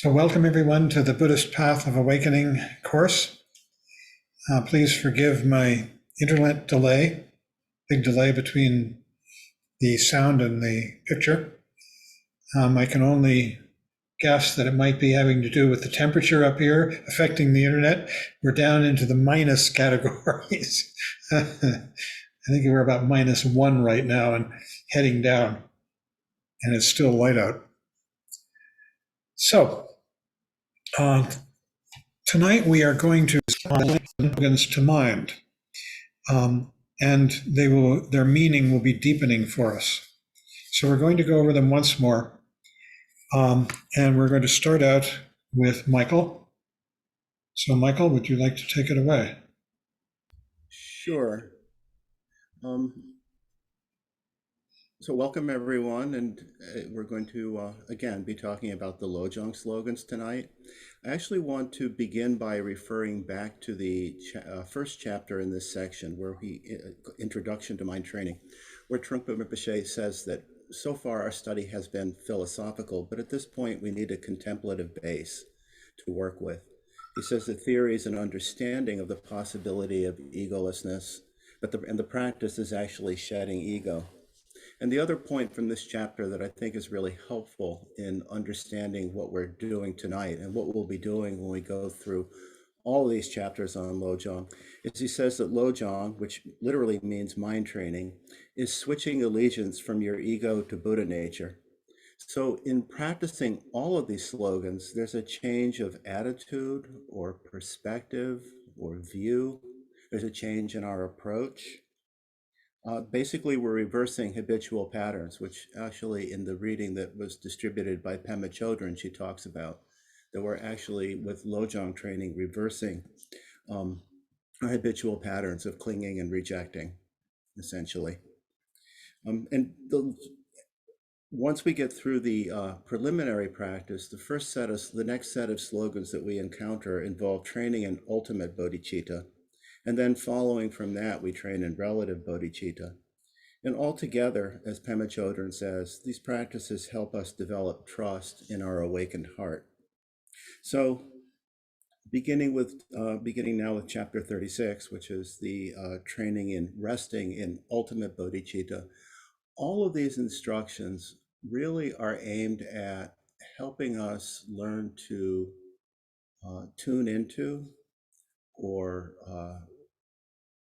So welcome everyone to the Buddhist Path of Awakening course. Please forgive my internet delay, big delay between the sound and the picture. I can only guess that it might be having to do with the temperature up here affecting the internet. We're down into the minus categories. I think we're about -1 right now and heading down, and it's still light out. So, tonight we are going to slogans to mind, and their meaning will be deepening for us. So we're going to go over them once more, and we're going to start out with Michael. So Michael, would you like to take it away? Sure. So welcome everyone, and we're going to again be talking about the Lojong slogans tonight. I actually want to begin by referring back to the first chapter in this section, where Introduction to Mind Training, where Trungpa Rinpoche says that so far our study has been philosophical, but at this point we need a contemplative base to work with. He says that theory is an understanding of the possibility of egolessness, but the practice is actually shedding ego. And the other point from this chapter that I think is really helpful in understanding what we're doing tonight and what we'll be doing when we go through all of these chapters on Lojong is he says that Lojong, which literally means mind training, is switching allegiance from your ego to Buddha nature. So in practicing all of these slogans, there's a change of attitude or perspective or view. There's a change in our approach. Basically, we're reversing habitual patterns, which actually in the reading that was distributed by Pema Chodron, she talks about that we're actually with Lojong training reversing our habitual patterns of clinging and rejecting, essentially. Once we get through the preliminary practice, the next set of slogans that we encounter involve training in ultimate bodhicitta. And then following from that, we train in relative bodhicitta. And altogether, as Pema Chodron says, these practices help us develop trust in our awakened heart. So beginning now with chapter 36, which is the training in resting in ultimate bodhicitta, all of these instructions really are aimed at helping us learn to tune into or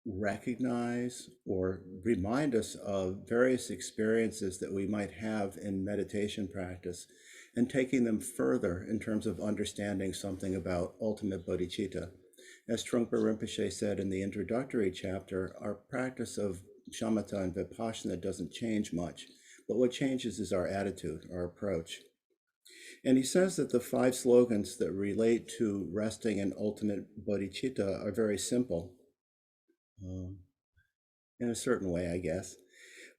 recognize or remind us of various experiences that we might have in meditation practice and taking them further in terms of understanding something about ultimate bodhicitta. As Trungpa Rinpoche said in the introductory chapter, our practice of Shamatha and Vipassana doesn't change much, but what changes is our attitude, our approach. And he says that the 5 slogans that relate to resting in ultimate bodhicitta are very simple. In a certain way, I guess.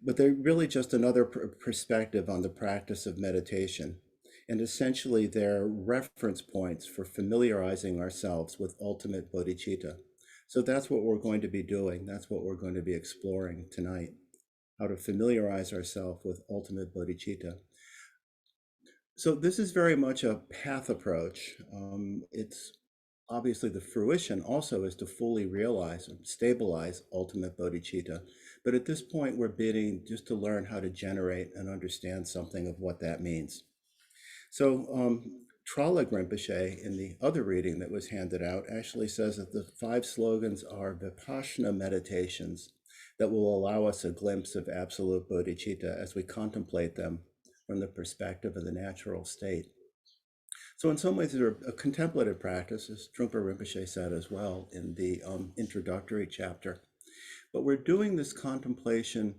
But they're really just another perspective on the practice of meditation. And essentially, they're reference points for familiarizing ourselves with ultimate bodhicitta. So that's what we're going to be doing. That's what we're going to be exploring tonight, how to familiarize ourselves with ultimate bodhicitta. So this is very much a path approach. It's obviously the fruition also is to fully realize and stabilize ultimate bodhicitta. But at this point, we're bidding just to learn how to generate and understand something of what that means. So Trungpa Rinpoche, in the other reading that was handed out, actually says that the 5 slogans are Vipassana meditations that will allow us a glimpse of absolute bodhicitta as we contemplate them from the perspective of the natural state. So in some ways, they're a contemplative practice, as Trungpa Rinpoche said as well in the introductory chapter. But we're doing this contemplation.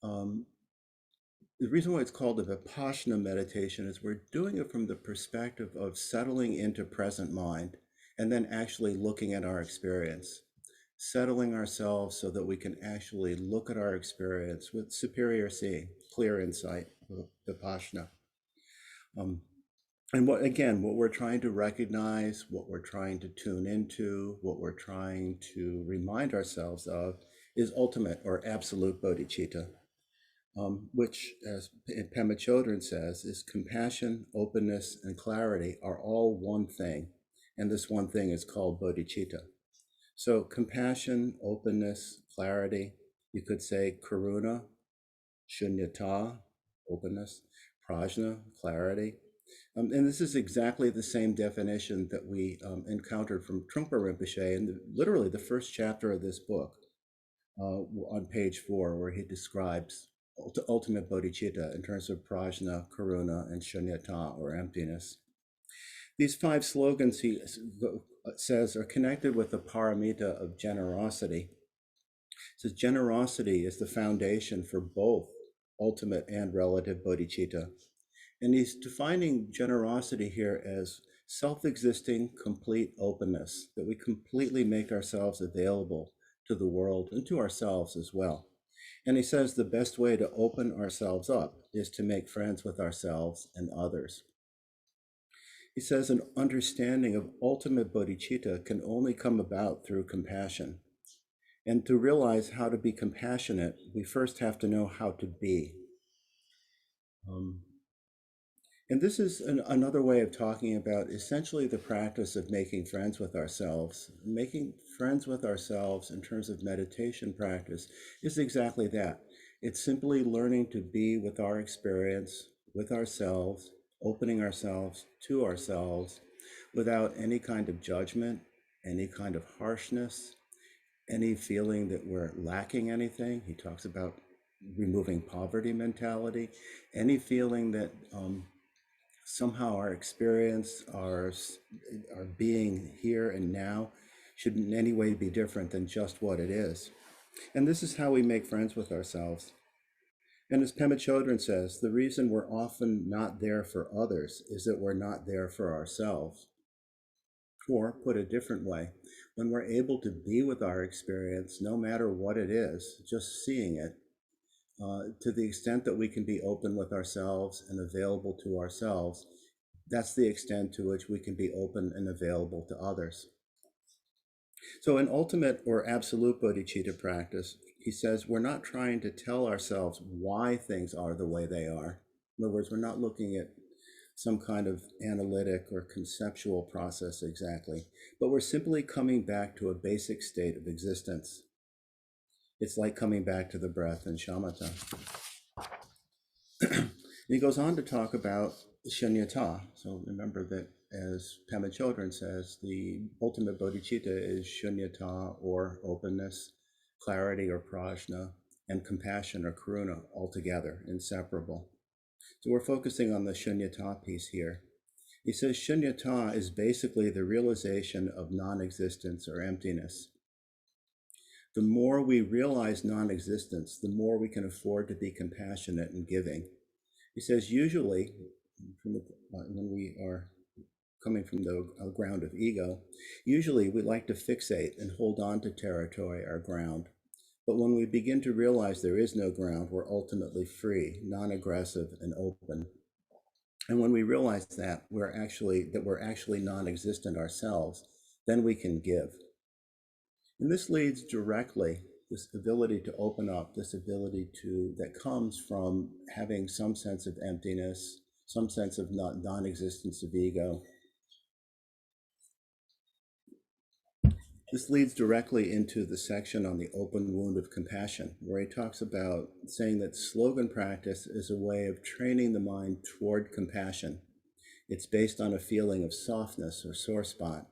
The reason why it's called a Vipassana meditation is we're doing it from the perspective of settling into present mind and then actually looking at our experience, settling ourselves so that we can actually look at our experience with superior seeing, clear insight, Vipassana. And what we're trying to recognize, what we're trying to tune into, what we're trying to remind ourselves of is ultimate or absolute bodhicitta. which, as Pema Chodron says, is compassion, openness, and clarity are all one thing. And this one thing is called bodhicitta. So compassion, openness, clarity, you could say karuna, shunyata, openness, prajna, clarity. And this is exactly the same definition that we encountered from Trungpa Rinpoche in literally the first chapter of this book, on page 4, where he describes ultimate bodhicitta in terms of prajna, karuna, and shunyata, or emptiness. These 5 slogans, he says, are connected with the paramita of generosity. He says generosity is the foundation for both ultimate and relative bodhicitta. And he's defining generosity here as self-existing, complete openness, that we completely make ourselves available to the world and to ourselves as well. And he says the best way to open ourselves up is to make friends with ourselves and others. He says an understanding of ultimate bodhicitta can only come about through compassion. And to realize how to be compassionate, we first have to know how to be. And this is another way of talking about essentially the practice of making friends with ourselves. Making friends with ourselves in terms of meditation practice is exactly that. It's simply learning to be with our experience, with ourselves, opening ourselves to ourselves without any kind of judgment, any kind of harshness, any feeling that we're lacking anything. He talks about removing poverty mentality, any feeling that somehow our experience, our being here and now should in any way be different than just what it is. And this is how we make friends with ourselves. And as Pema Chodron says, the reason we're often not there for others is that we're not there for ourselves. Or, put a different way, when we're able to be with our experience, no matter what it is, just seeing it, to the extent that we can be open with ourselves and available to ourselves, that's the extent to which we can be open and available to others. So in ultimate or absolute bodhicitta practice, he says we're not trying to tell ourselves why things are the way they are. In other words, we're not looking at some kind of analytic or conceptual process exactly, but we're simply coming back to a basic state of existence. It's like coming back to the breath in Shamatha. He goes on to talk about Shunyata. So remember that, as Pema Chodron says, the ultimate bodhicitta is Shunyata, or openness, clarity or prajna, and compassion or karuna, altogether, inseparable. So we're focusing on the Shunyata piece here. He says Shunyata is basically the realization of non-existence or emptiness. The more we realize non-existence, the more we can afford to be compassionate and giving. He says usually, when we are coming from the ground of ego, usually we like to fixate and hold on to territory or ground. But when we begin to realize there is no ground, we're ultimately free, non-aggressive, and open. And when we realize that we're actually non-existent ourselves, then we can give. And this leads directly, this ability to open up, this ability that comes from having some sense of emptiness, some sense of non-existence of ego. This leads directly into the section on the open wound of compassion, where he talks about saying that slogan practice is a way of training the mind toward compassion. It's based on a feeling of softness or sore spot.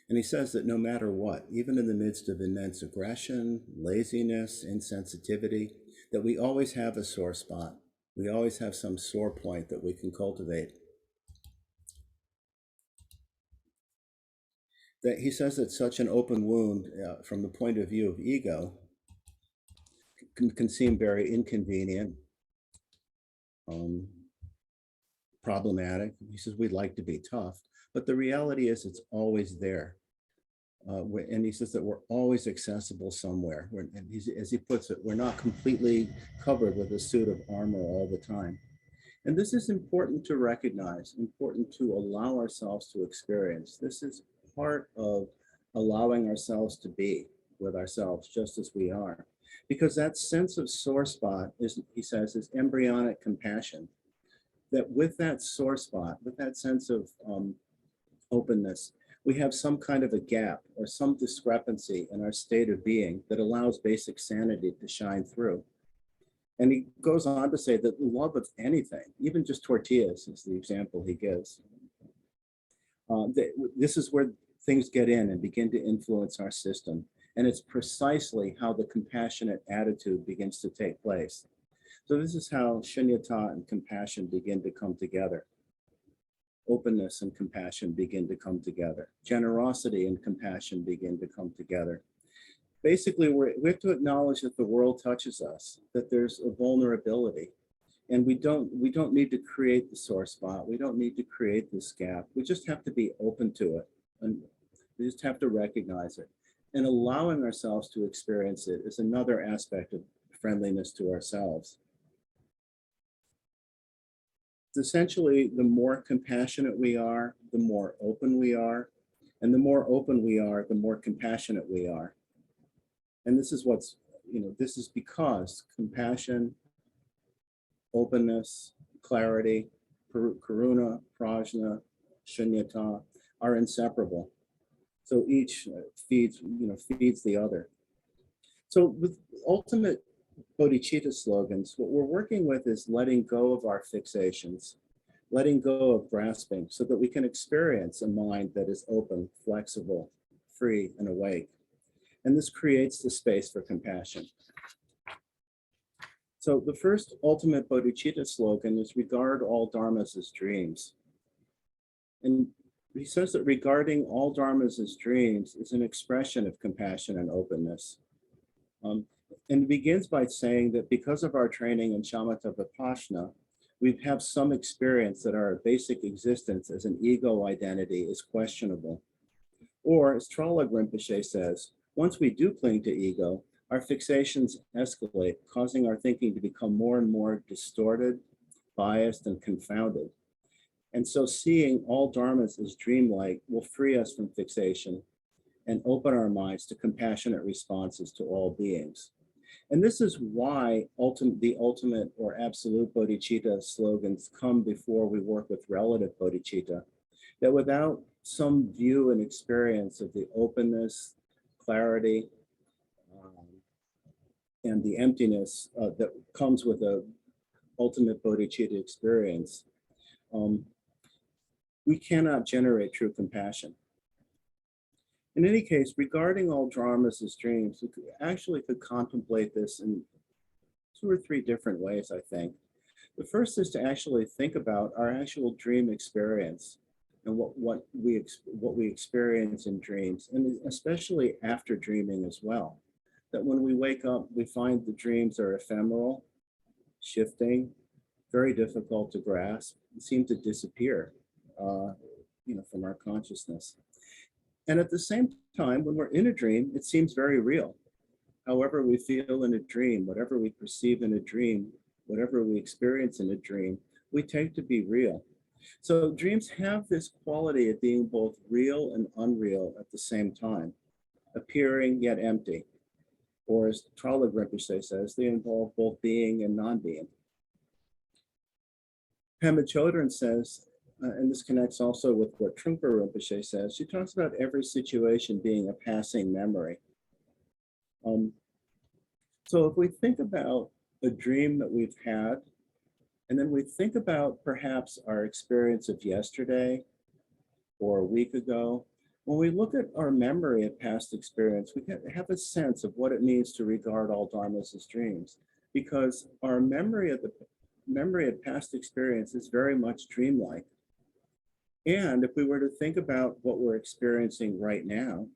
And he says that no matter what, even in the midst of immense aggression, laziness, insensitivity, that we always have a sore spot. We always have some sore point that we can cultivate. That he says that such an open wound, from the point of view of ego, can seem very inconvenient, problematic. He says we'd like to be tough, but the reality is it's always there. And he says that we're always accessible somewhere. And as he puts it, we're not completely covered with a suit of armor all the time. And this is important to recognize, important to allow ourselves to experience. This is part of allowing ourselves to be with ourselves just as we are. Because that sense of sore spot is, he says, is embryonic compassion. That with that sore spot, with that sense of openness, we have some kind of a gap or some discrepancy in our state of being that allows basic sanity to shine through. And he goes on to say that the love of anything, even just tortillas is the example he gives. This is where things get in and begin to influence our system. And it's precisely how the compassionate attitude begins to take place. So this is how Shunyata and compassion begin to come together. Openness and compassion begin to come together. Generosity and compassion begin to come together. Basically, we have to acknowledge that the world touches us, that there's a vulnerability, and we don't need to create the sore spot. We don't need to create this gap. We just have to be open to it, and we just have to recognize it. And allowing ourselves to experience it is another aspect of friendliness to ourselves. Essentially, the more compassionate we are, the more open we are, and the more open we are, the more compassionate we are. And this is what's, this is because compassion, openness, clarity, karuna, prajna, shunyata are inseparable. So each feeds the other. So with ultimate Bodhichitta slogans, what we're working with is letting go of our fixations, letting go of grasping so that we can experience a mind that is open, flexible, free, and awake. And this creates the space for compassion. So the first ultimate Bodhichitta slogan is regard all dharmas as dreams. And he says that regarding all dharmas as dreams is an expression of compassion and openness. And it begins by saying that because of our training in Shamatha Vipassana, we have some experience that our basic existence as an ego identity is questionable. Or as Tralog Rinpoche says, once we do cling to ego, our fixations escalate, causing our thinking to become more and more distorted, biased, and confounded. And so seeing all dharmas as dreamlike will free us from fixation and open our minds to compassionate responses to all beings. And this is why the ultimate or absolute bodhicitta slogans come before we work with relative bodhicitta, that without some view and experience of the openness, clarity, and the emptiness that comes with a ultimate bodhicitta experience, we cannot generate true compassion. In any case, regarding all dharmas as dreams, we could contemplate this in 2 or 3 different ways, I think. The first is to actually think about our actual dream experience and what we experience in dreams, and especially after dreaming as well. That when we wake up, we find the dreams are ephemeral, shifting, very difficult to grasp, and seem to disappear, from our consciousness. And at the same time, when we're in a dream, it seems very real. However we feel in a dream, whatever we perceive in a dream, whatever we experience in a dream, we take to be real. So dreams have this quality of being both real and unreal at the same time, appearing yet empty. Or as Tralog Rinpoche says, they involve both being and non-being. Pema Chodron says, and this connects also with what Trungpa Rinpoche says, she talks about every situation being a passing memory. So if we think about a dream that we've had, and then we think about perhaps our experience of yesterday or a week ago, when we look at our memory of past experience, we can have a sense of what it means to regard all dharmas as dreams, because our memory of past experience is very much dreamlike. And if we were to think about what we're experiencing right now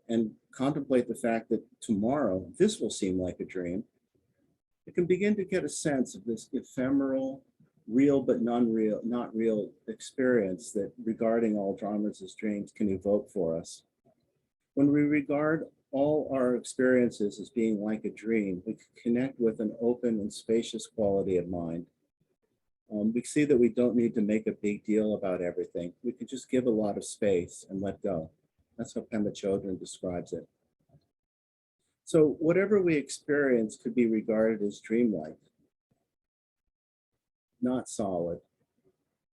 and contemplate the fact that tomorrow this will seem like a dream, we can begin to get a sense of this ephemeral, real but not real experience that regarding all dharmas as dreams can evoke for us. When we regard all our experiences as being like a dream, we can connect with an open and spacious quality of mind. We see that we don't need to make a big deal about everything. We can just give a lot of space and let go. That's how Pema Chodron describes it. So whatever we experience could be regarded as dreamlike, not solid,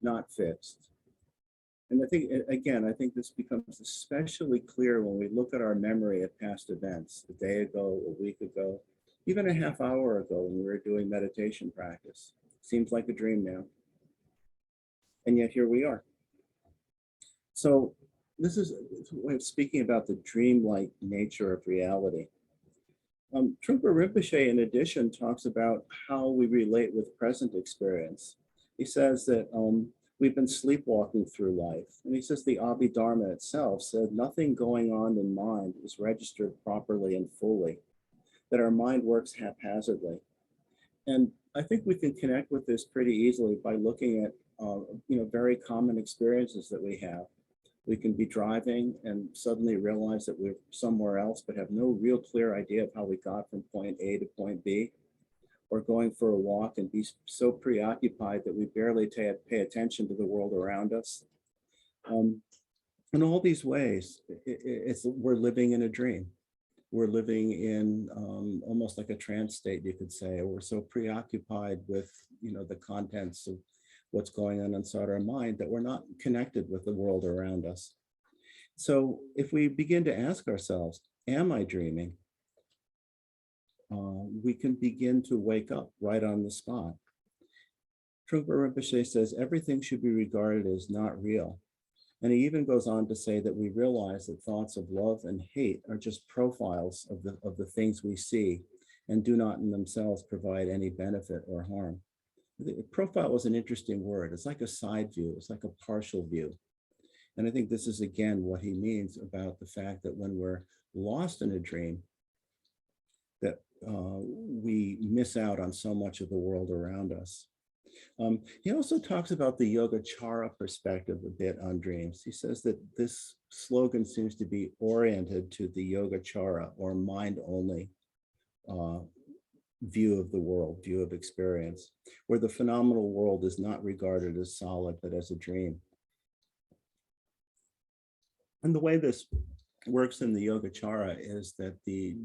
not fixed. And I think, again, I think this becomes especially clear when we look at our memory of past events, a day ago, a week ago, even a half hour ago when we were doing meditation practice. Seems like a dream now. And yet here we are. So this is a way of speaking about the dreamlike nature of reality. Trungpa Rinpoche, in addition, talks about how we relate with present experience. He says that we've been sleepwalking through life. And he says the Abhidharma itself said nothing going on in mind is registered properly and fully, that our mind works haphazardly. And I think we can connect with this pretty easily by looking at very common experiences that we have. We can be driving and suddenly realize that we're somewhere else, but have no real clear idea of how we got from point A to point B, or going for a walk and be so preoccupied that we barely pay attention to the world around us. In all these ways, we're living in a dream. We're living in almost like a trance state, you could say. We're so preoccupied with the contents of what's going on inside our mind that we're not connected with the world around us. So if we begin to ask ourselves, am I dreaming? We can begin to wake up right on the spot. Trungpa Rinpoche says everything should be regarded as not real. And he even goes on to say that we realize that thoughts of love and hate are just profiles of the things we see and do not in themselves provide any benefit or harm. The profile is an interesting word. It's like a side view. It's like a partial view. And I think this is, again, what he means about the fact that when we're lost in a dream, that we miss out on so much of the world around us. He also talks about the Yogacara perspective a bit on dreams. He says that this slogan seems to be oriented to the Yogacara, or mind-only view of the world, view of experience, where the phenomenal world is not regarded as solid, but as a dream. And the way this works in the Yogacara is that the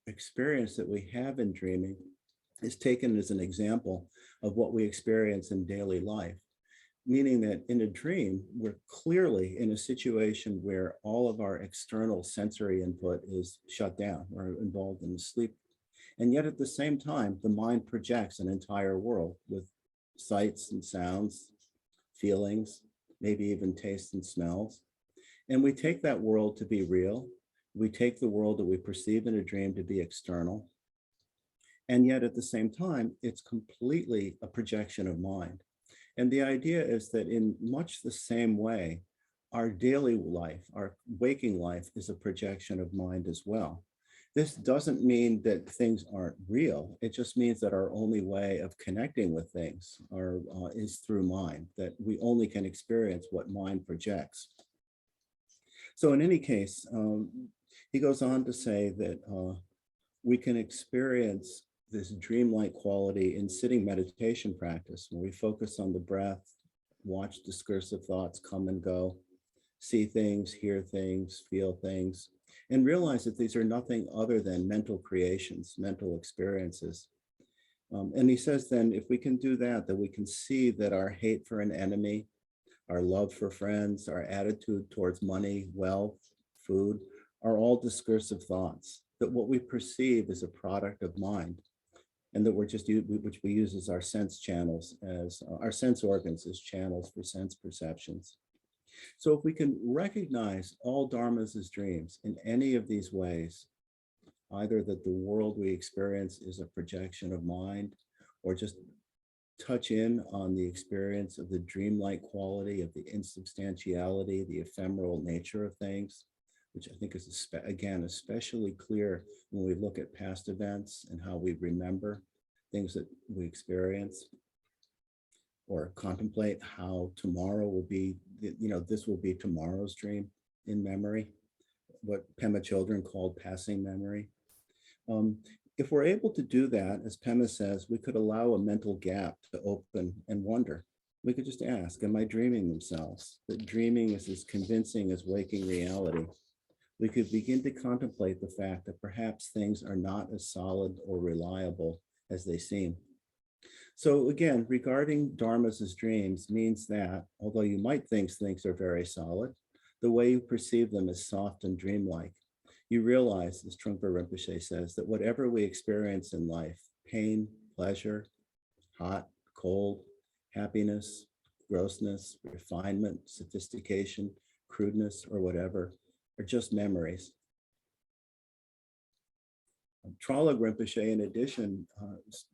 experience that we have in dreaming is taken as an example of what we experience in daily life, meaning that in a dream, we're clearly in a situation where all of our external sensory input is shut down. We're involved in sleep. And yet at the same time, the mind projects an entire world with sights and sounds, feelings, maybe even tastes and smells. And we take that world to be real. We take the world that we perceive in a dream to be external. And yet at the same time, it's completely a projection of mind. And the idea is that in much the same way, our daily life, our waking life, is a projection of mind as well. This doesn't mean that things aren't real. It just means that our only way of connecting with things is through mind, that we only can experience what mind projects. So in any case, he goes on to say that we can experience this dreamlike quality in sitting meditation practice, where we focus on the breath, watch discursive thoughts come and go, see things, hear things, feel things, and realize that these are nothing other than mental creations, mental experiences. And he says then, if we can do that, that we can see that our hate for an enemy, our love for friends, our attitude towards money, wealth, food, are all discursive thoughts, that what we perceive is a product of mind, and that which we use as our sense channels, as our sense organs as channels for sense perceptions. So if we can recognize all dharmas as dreams in any of these ways, either that the world we experience is a projection of mind, or just touch in on the experience of the dreamlike quality of the insubstantiality, the ephemeral nature of things, which I think is, again, especially clear when we look at past events and how we remember things that we experience, or contemplate how tomorrow will be, this will be tomorrow's dream in memory, what Pema Chödrön called passing memory. If we're able to do that, as Pema says, we could allow a mental gap to open and wonder. We could just ask, am I dreaming themselves? That dreaming is as convincing as waking reality. we could begin to contemplate the fact that perhaps things are not as solid or reliable as they seem. So again, regarding dharmas as dreams means that, although you might think things are very solid, the way you perceive them is soft and dreamlike. You realize, as Trungpa Rinpoche says, that whatever we experience in life, pain, pleasure, hot, cold, happiness, grossness, refinement, sophistication, crudeness, or whatever, are just memories. Tralog Rinpoche, in addition,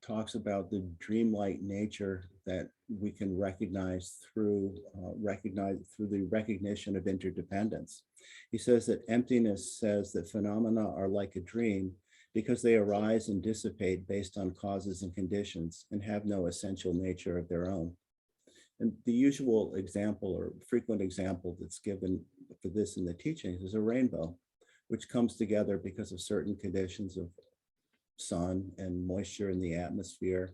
talks about the dreamlike nature that we can recognize through the recognition of interdependence. He says that emptiness says that phenomena are like a dream because they arise and dissipate based on causes and conditions and have no essential nature of their own. And the usual example or frequent example that's given for this in the teachings is a rainbow, which comes together because of certain conditions of sun and moisture in the atmosphere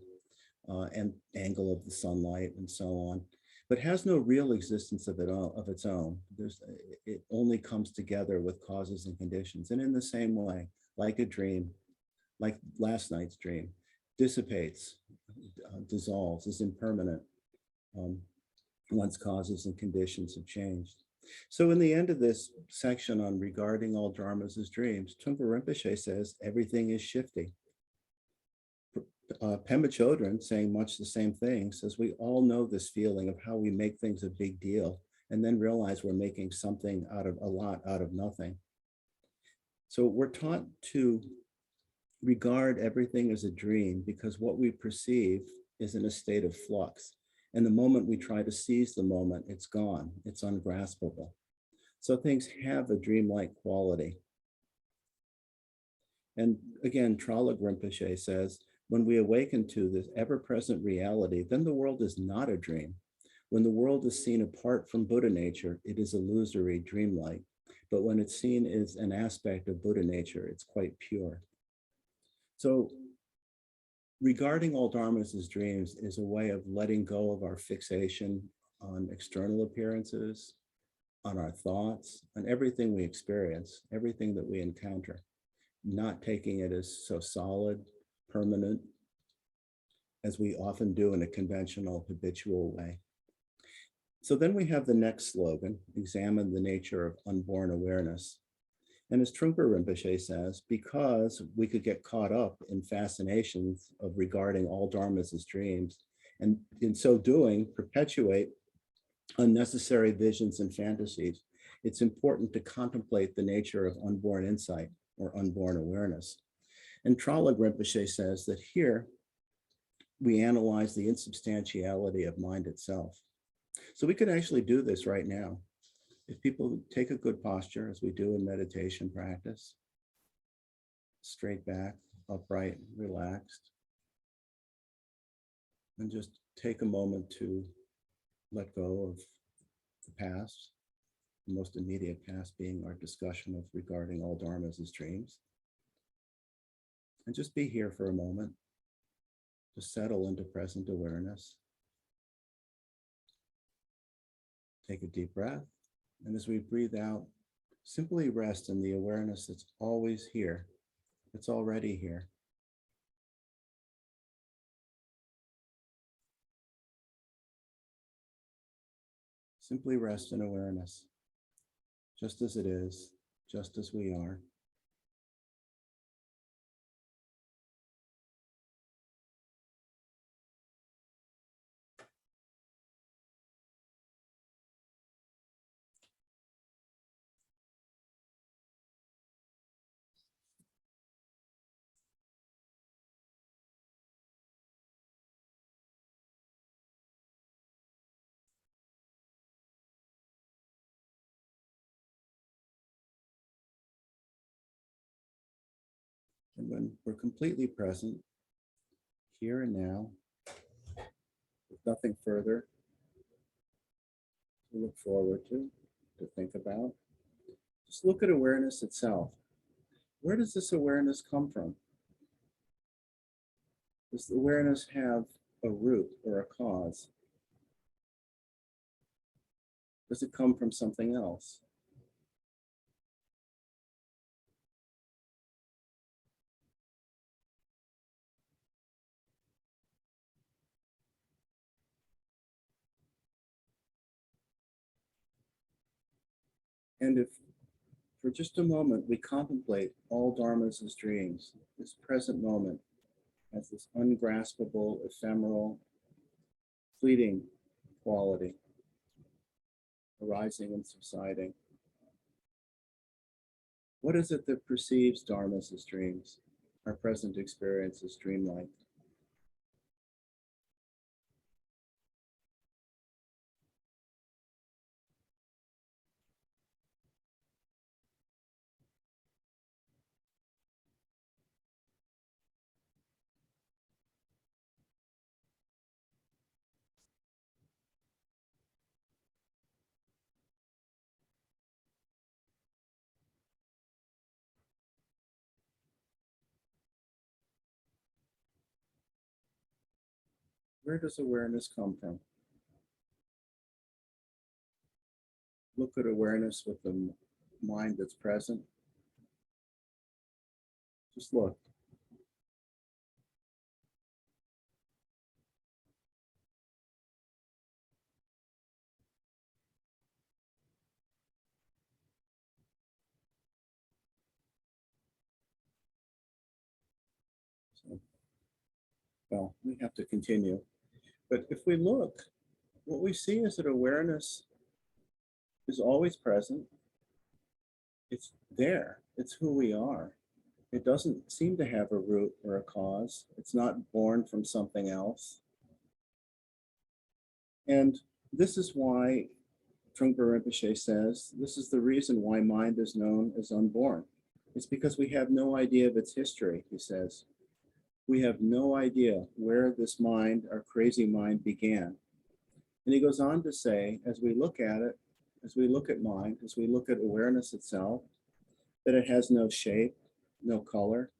and angle of the sunlight and so on, but has no real existence of its own. It only comes together with causes and conditions. And in the same way, like a dream, like last night's dream, dissipates, dissolves, is impermanent once causes and conditions have changed. So in the end of this section on regarding all dharmas as dreams, Trungpa Rinpoche says everything is shifty. Pema Chodron, saying much the same thing, says we all know this feeling of how we make things a big deal and then realize we're making something out of nothing. So we're taught to regard everything as a dream because what we perceive is in a state of flux. And the moment we try to seize the moment, it's gone, it's ungraspable. So things have a dreamlike quality. And again, Tralog Rinpoche says, when we awaken to this ever-present reality, then the world is not a dream. When the world is seen apart from Buddha nature, it is illusory, dreamlike. But when it's seen as an aspect of Buddha nature, it's quite pure. So regarding all dharmas as dreams is a way of letting go of our fixation on external appearances, on our thoughts, on everything we experience, everything that we encounter, not taking it as so solid, permanent, as we often do in a conventional, habitual way. So then we have the next slogan, examine the nature of unborn awareness. And as Trungpa Rinpoche says, because we could get caught up in fascinations of regarding all dharmas as dreams, and in so doing, perpetuate unnecessary visions and fantasies, it's important to contemplate the nature of unborn insight or unborn awareness. And Tralog Rinpoche says that here, we analyze the insubstantiality of mind itself. So we could actually do this right now. If people take a good posture, as we do in meditation practice, straight back, upright, relaxed, and just take a moment to let go of the past, the most immediate past being our discussion of regarding all dharmas as dreams. And just be here for a moment, just settle into present awareness. Take a deep breath. And as we breathe out, simply rest in the awareness that's always here. It's already here. Simply rest in awareness, just as it is, just as we are. And when we're completely present, here and now, with nothing further to look forward to think about, just look at awareness itself. Where does this awareness come from? Does the awareness have a root or a cause? Does it come from something else? And if for just a moment we contemplate all dharmas as dreams, this present moment as this ungraspable, ephemeral, fleeting quality, arising and subsiding. What is it that perceives dharmas as dreams? Our present experience is dreamlike. Where does awareness come from? Look at awareness with the mind that's present. Just look. So, well, we have to continue. But if we look, what we see is that awareness is always present. It's there. It's who we are. It doesn't seem to have a root or a cause. It's not born from something else. And this is why Trungpa Rinpoche says, this is the reason why mind is known as unborn. It's because we have no idea of its history, he says. We have no idea where this mind, our crazy mind, began. And he goes on to say, as we look at it, as we look at mind, as we look at awareness itself, that it has no shape, no color,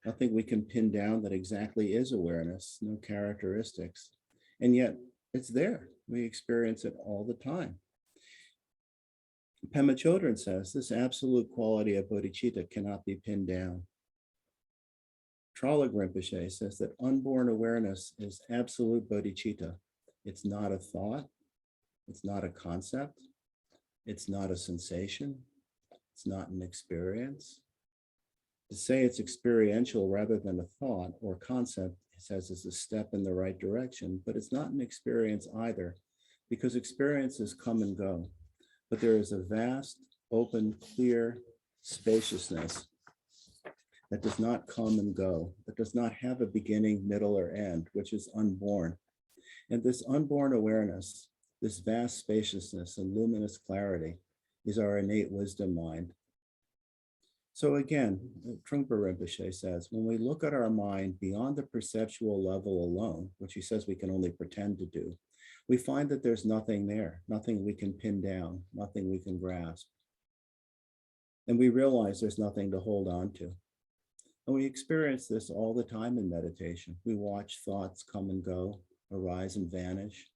nothing we can pin down that exactly is awareness, no characteristics. And yet it's there. We experience it all the time. Pema Chodron says this absolute quality of bodhicitta cannot be pinned down. Tralog Rinpoche says that unborn awareness is absolute bodhicitta. It's not a thought. It's not a concept. It's not a sensation. It's not an experience. To say it's experiential rather than a thought or concept, he says, is a step in the right direction, but it's not an experience either, because experiences come and go. But there is a vast, open, clear spaciousness that does not come and go, that does not have a beginning, middle, or end, which is unborn. And this unborn awareness, this vast spaciousness and luminous clarity is our innate wisdom mind. So again, Trungpa Rinpoche says, when we look at our mind beyond the perceptual level alone, which he says we can only pretend to do, we find that there's nothing there, nothing we can pin down, nothing we can grasp. And we realize there's nothing to hold on to. And we experience this all the time in meditation. We watch thoughts come and go, arise and vanish.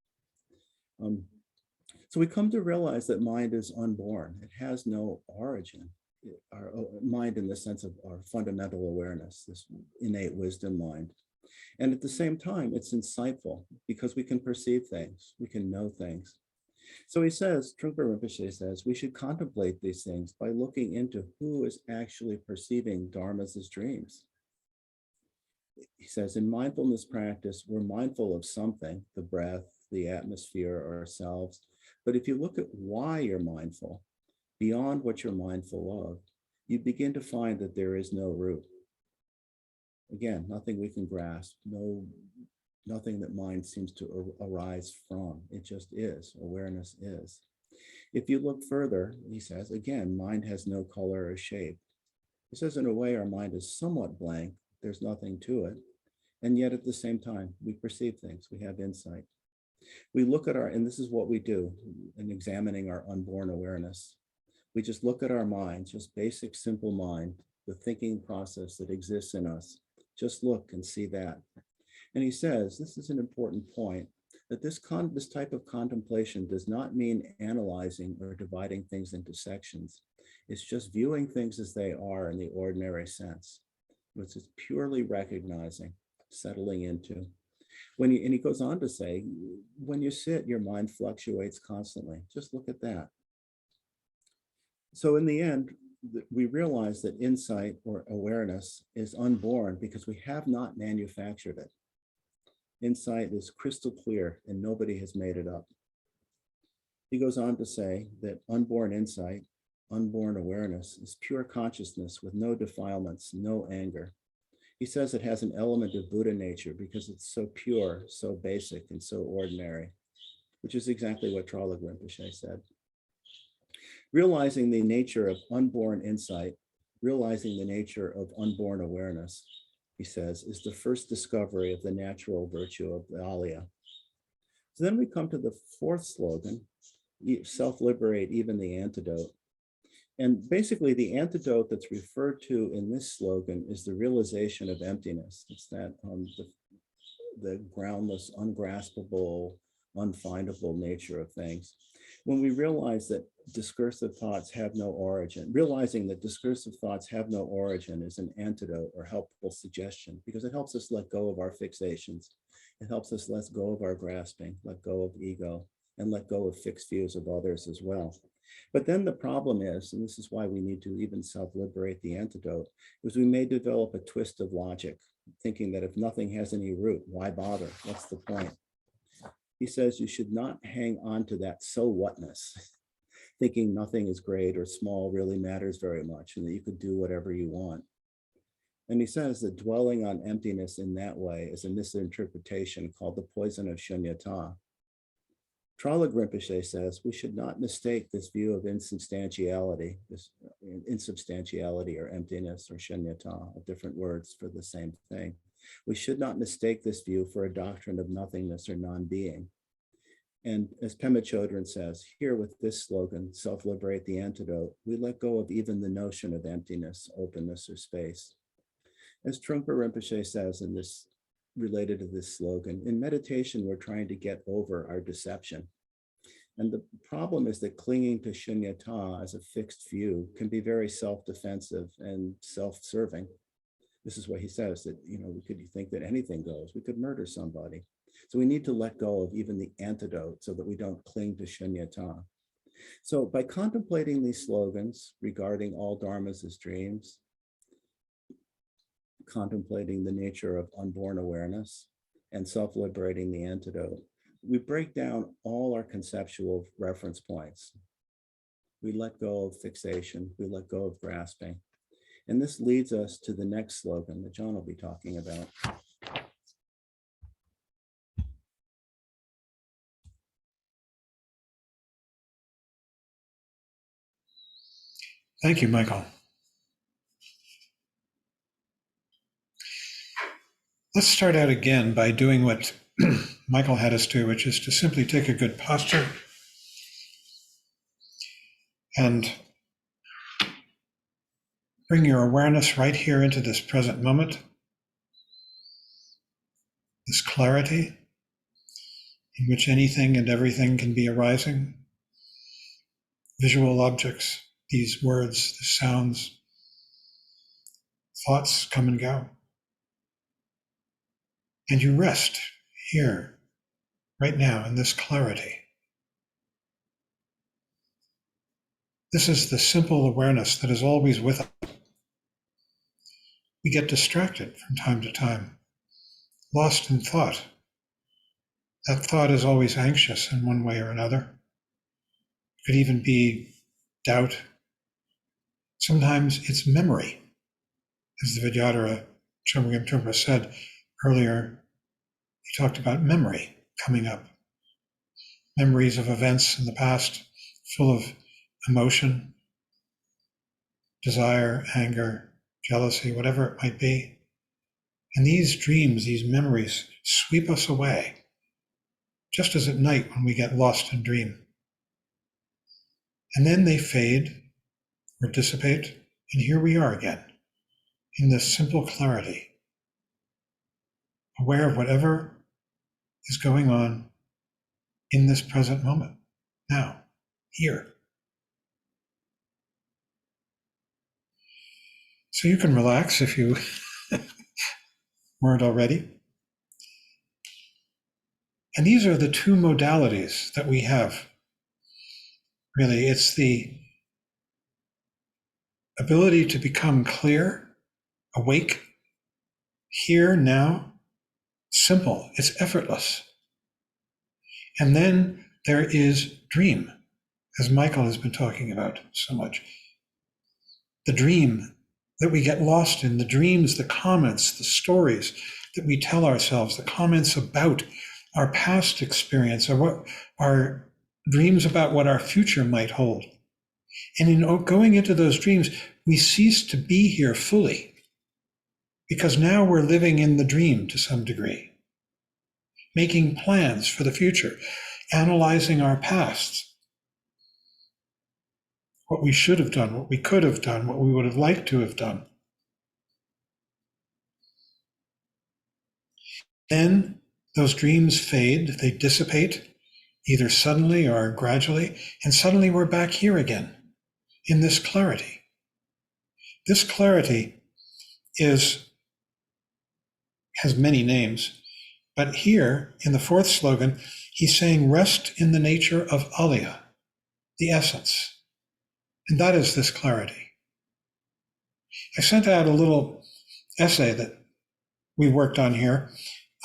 So we come to realize that mind is unborn. It has no origin. Our mind in the sense of our fundamental awareness, this innate wisdom mind. And at the same time, it's insightful because we can perceive things, we can know things. So he says, Trungpa Rinpoche says, we should contemplate these things by looking into who is actually perceiving dharmas as dreams. He says, in mindfulness practice, we're mindful of something, the breath, the atmosphere, ourselves. But if you look at why you're mindful, beyond what you're mindful of, you begin to find that there is no root. Again, nothing we can grasp, nothing that mind seems to arise from. It just is. Awareness is. If you look further, he says, again, mind has no color or shape. He says, in a way, our mind is somewhat blank. There's nothing to it. And yet at the same time, we perceive things. We have insight. We look at and this is what we do in examining our unborn awareness. We just look at our mind, just basic, simple mind, the thinking process that exists in us. Just look and see that. And he says, this is an important point, that this type of contemplation does not mean analyzing or dividing things into sections. It's just viewing things as they are in the ordinary sense, which is purely recognizing, settling into. And he goes on to say, when you sit, your mind fluctuates constantly. Just look at that. So in the end, we realize that insight or awareness is unborn because we have not manufactured it. Insight is crystal clear and nobody has made it up. He goes on to say that unborn insight, unborn awareness is pure consciousness with no defilements, no anger. He says it has an element of Buddha nature because it's so pure, so basic, and so ordinary, which is exactly what Tralog Rinpoche said. Realizing the nature of unborn insight, realizing the nature of unborn awareness, he says, is the first discovery of the natural virtue of the Alaya. So then we come to the fourth slogan, self-liberate even the antidote. And basically the antidote that's referred to in this slogan is the realization of emptiness. It's that the groundless, ungraspable, unfindable nature of things. When we realize that discursive thoughts have no origin, realizing that discursive thoughts have no origin is an antidote or helpful suggestion because it helps us let go of our fixations. It helps us let go of our grasping, let go of ego, and let go of fixed views of others as well. But then the problem is, and this is why we need to even self-liberate the antidote, is we may develop a twist of logic, thinking that if nothing has any root, why bother? What's the point? He says you should not hang on to that so whatness, thinking nothing is great or small really matters very much and that you could do whatever you want. And he says that dwelling on emptiness in that way is a misinterpretation called the poison of Shunyata. Tralog Rinpoche says we should not mistake this view of insubstantiality, or emptiness or Shunyata, different words for the same thing. We should not mistake this view for a doctrine of nothingness or non-being. And as Pema Chodron says, here with this slogan, self-liberate the antidote, we let go of even the notion of emptiness, openness, or space. As Trungpa Rinpoche says in this, related to this slogan, in meditation, we're trying to get over our deception. And the problem is that clinging to Shunyata as a fixed view can be very self-defensive and self-serving. This is what he says, that, we could think that anything goes. We could murder somebody. So we need to let go of even the antidote so that we don't cling to Shunyata. So by contemplating these slogans regarding all dharmas as dreams, contemplating the nature of unborn awareness, and self-liberating the antidote, we break down all our conceptual reference points. We let go of fixation, we let go of grasping. And this leads us to the next slogan that John will be talking about. Thank you, Michael. Let's start out again by doing what Michael had us do, which is to simply take a good posture and bring your awareness right here into this present moment, this clarity in which anything and everything can be arising, visual objects, these words, the sounds, thoughts come and go. And you rest here, right now, in this clarity. This is the simple awareness that is always with us. We get distracted from time to time, lost in thought. That thought is always anxious in one way or another. It could even be doubt. Sometimes it's memory. As the Vidyadhara Chögyam Trungpa said earlier, he talked about memory coming up. Memories of events in the past full of emotion, desire, anger, jealousy, whatever it might be. And these dreams, these memories sweep us away, just as at night when we get lost in dream. And then they fade or dissipate, and here we are again, in this simple clarity, aware of whatever is going on in this present moment, now, here. So you can relax if you weren't already. And these are the two modalities that we have. Really, it's the ability to become clear, awake, here, now, simple, it's effortless. And then there is dream, as Michael has been talking about so much. The dream that we get lost in, the dreams, the comments, the stories that we tell ourselves, the comments about our past experience, or what our dreams about what our future might hold. And in going into those dreams, we cease to be here fully, because now we're living in the dream to some degree, making plans for the future, analyzing our past, what we should have done, what we could have done, what we would have liked to have done. Then those dreams fade, they dissipate, either suddenly or gradually, and suddenly we're back here again in this clarity. This clarity has many names, but here in the fourth slogan, he's saying rest in the nature of Alaya, the essence. And that is this clarity. I sent out a little essay that we worked on here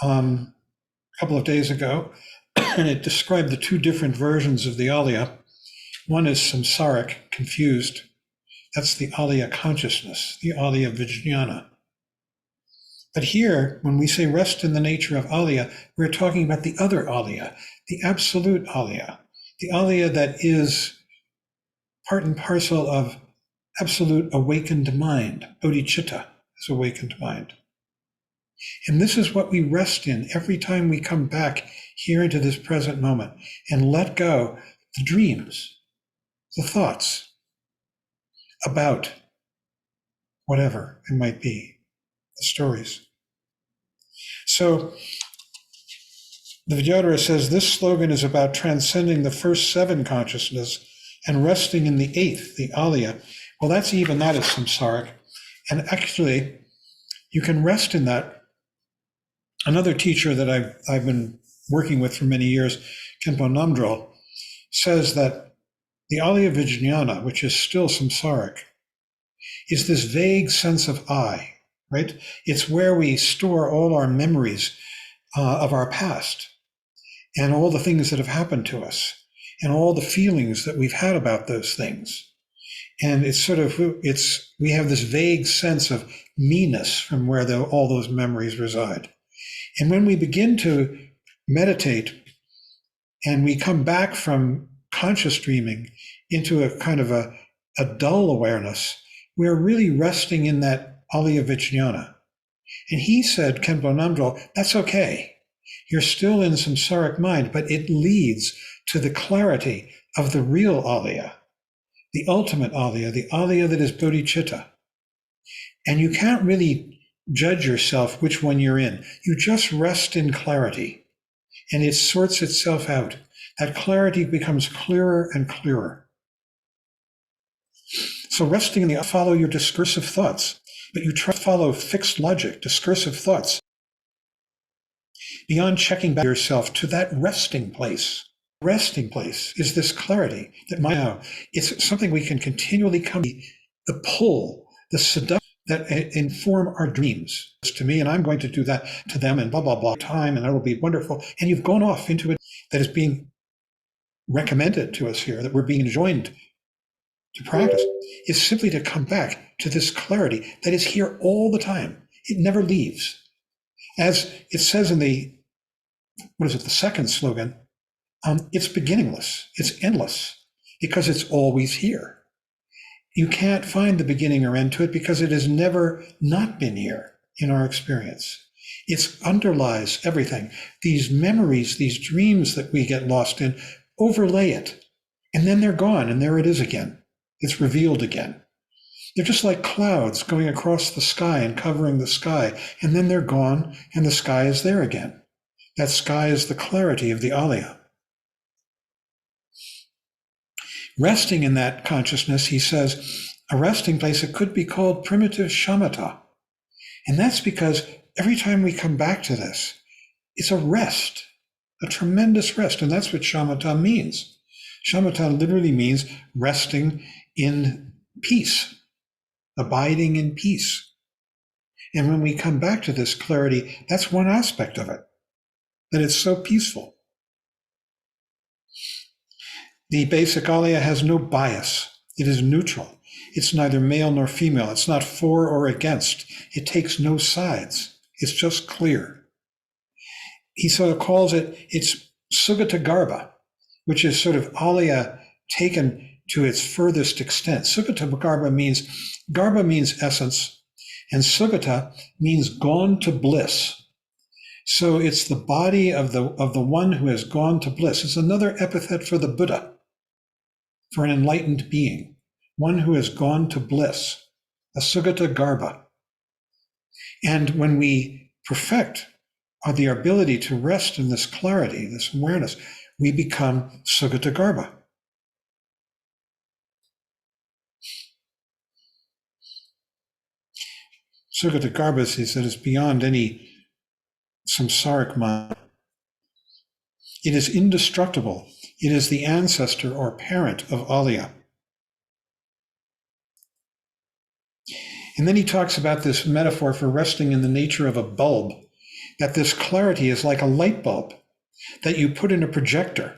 a couple of days ago, and it described the two different versions of the Alaya. One is samsaric, confused. That's the Alaya consciousness, the Alaya vijnana. But here, when we say rest in the nature of Alaya, we're talking about the other Alaya, the absolute Alaya, the Alaya that is part and parcel of absolute awakened mind. Bodhichitta is awakened mind. And this is what we rest in every time we come back here into this present moment and let go the dreams, the thoughts about whatever it might be, the stories. So the Vidyadhara says this slogan is about transcending the first seven consciousness and resting in the eighth, the Alaya. Well, that is samsaric. And actually, you can rest in that. Another teacher that I've been working with for many years, Khenpo Namdrol, says that the Alaya Vijnana, which is still samsaric, is this vague sense of I, right? It's where we store all our memories of our past and all the things that have happened to us and all the feelings that we've had about those things. And we have this vague sense of me-ness from where all those memories reside. And when we begin to meditate and we come back from conscious dreaming into a kind of a dull awareness, we're really resting in that Alaya Vijnana. And he said, Khenpo Namdrol, that's okay. You're still in samsaric mind, but it leads to the clarity of the real Alaya, the ultimate Alaya, the Alaya that is Bodhichitta. And you can't really judge yourself which one you're in. You just rest in clarity, and it sorts itself out. That clarity becomes clearer and clearer. So resting in the follow your discursive thoughts, but you try to follow fixed logic, discursive thoughts, beyond checking back yourself to that resting place. Resting place is this clarity that it's something we can continually come to, the pull, the seduction that inform our dreams. It's to me, and I'm going to do that to them, and blah, blah, blah, time, and it'll be wonderful. And you've gone off into it that is being recommended to us here, that we're being enjoined to practice, is simply to come back to this clarity that is here all the time. It never leaves. As it says in the second slogan, it's beginningless, it's endless, because it's always here. You can't find the beginning or end to it because it has never not been here in our experience. It underlies everything. These memories, these dreams that we get lost in, overlay it, and then they're gone, and there it is again. It's revealed again. They're just like clouds going across the sky and covering the sky, and then they're gone, and the sky is there again. That sky is the clarity of the Alaya. Resting in that consciousness, he says, a resting place, it could be called primitive shamatha. And that's because every time we come back to this, it's a rest, a tremendous rest. And that's what shamatha means. Shamatha literally means resting in peace, abiding in peace. And when we come back to this clarity, that's one aspect of it, that it's so peaceful. The basic Alaya has no bias. It is neutral. It's neither male nor female. It's not for or against. It takes no sides. It's just clear. He sort of calls it, it's Sugata Garbha, which is sort of Alaya taken to its furthest extent. Sugata Garbha means essence, and Sugata means gone to bliss. So it's the body of the one who has gone to bliss. It's another epithet for the Buddha, for an enlightened being, one who has gone to bliss, a Sugata Garbha. And when we perfect the ability to rest in this clarity, this awareness, we become Sugata Garbha. Sugata Garbha, he said, is beyond any samsaric mind. It is indestructible. It is the ancestor or parent of Alaya. And then he talks about this metaphor for resting in the nature of a bulb, that this clarity is like a light bulb that you put in a projector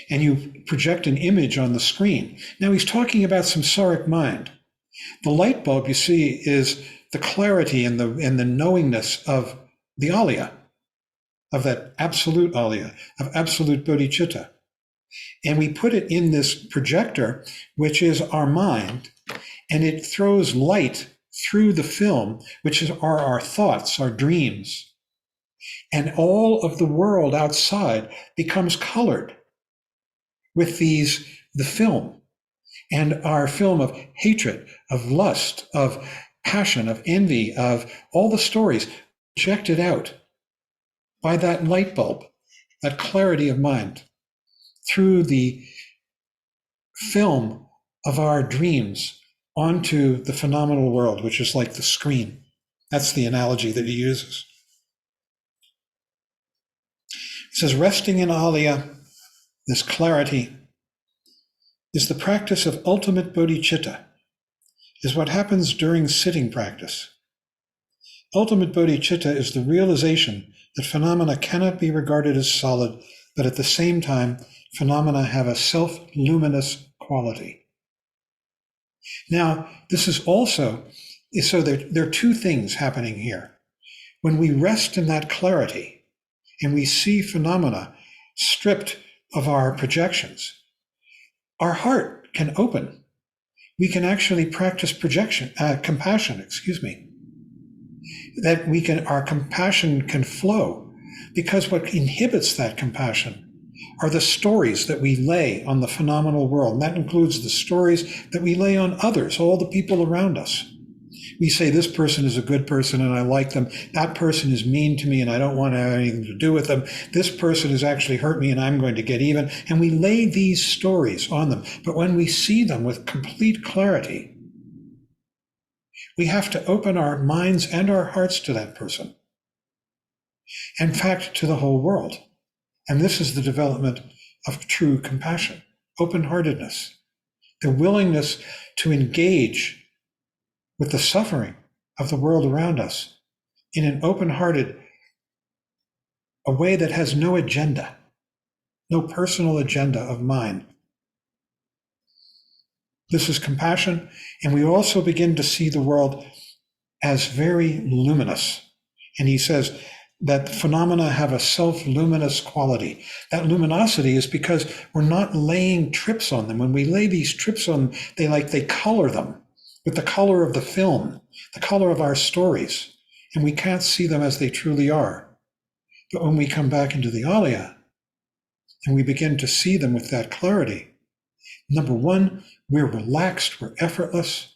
and you project an image on the screen. Now he's talking about samsaric mind. The light bulb, you see, is the clarity and the knowingness of the Alaya, of that absolute Alaya, of absolute Bodhichitta. And we put it in this projector, which is our mind, and it throws light through the film, which are our thoughts, our dreams. And all of the world outside becomes colored with the film. And our film of hatred, of lust, of passion, of envy, of all the stories projected out by that light bulb, that clarity of mind, through the film of our dreams onto the phenomenal world, which is like the screen. That's the analogy that he uses. He says, resting in Alaya, this clarity, is the practice of ultimate bodhicitta, is what happens during sitting practice. Ultimate bodhicitta is the realization that phenomena cannot be regarded as solid, but at the same time, phenomena have a self-luminous quality. Now, this is also, so there are two things happening here. When we rest in that clarity and we see phenomena stripped of our projections, our heart can open. We can actually practice compassion, that our compassion can flow, because what inhibits that compassion are the stories that we lay on the phenomenal world. And that includes the stories that we lay on others, all the people around us. We say, this person is a good person and I like them. That person is mean to me and I don't want to have anything to do with them. This person has actually hurt me and I'm going to get even. And we lay these stories on them. But when we see them with complete clarity, we have to open our minds and our hearts to that person. In fact, to the whole world. And this is the development of true compassion, open-heartedness, the willingness to engage with the suffering of the world around us in an open-hearted, a way that has no agenda, no personal agenda of mine. This is compassion, and we also begin to see the world as very luminous. And he says that phenomena have a self-luminous quality. That luminosity is because we're not laying trips on them. When we lay these trips on them, they color them with the color of the film, the color of our stories, and we can't see them as they truly are. But when we come back into the Alaya and we begin to see them with that clarity, number one, we're relaxed, we're effortless.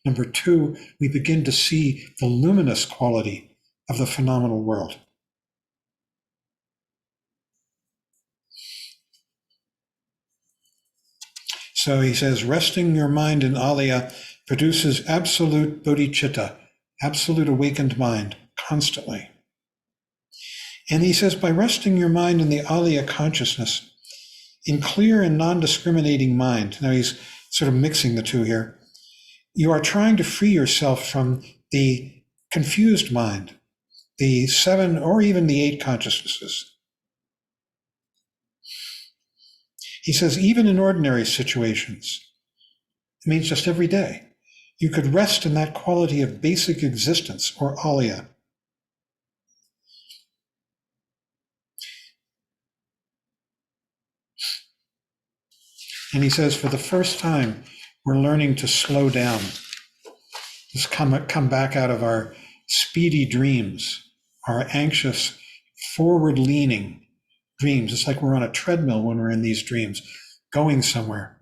Number two, we begin to see the luminous quality of the phenomenal world. So he says, resting your mind in Alaya produces absolute bodhicitta, absolute awakened mind, constantly. And he says, by resting your mind in the Alaya consciousness, in clear and non-discriminating mind, now he's sort of mixing the two here, you are trying to free yourself from the confused mind, the 7 or even the 8 consciousnesses. He says, even in ordinary situations, it means just every day, you could rest in that quality of basic existence, or alaya. And he says, for the first time, we're learning to slow down, just come back out of our speedy dreams, our anxious, forward-leaning dreams. It's like we're on a treadmill when we're in these dreams, going somewhere.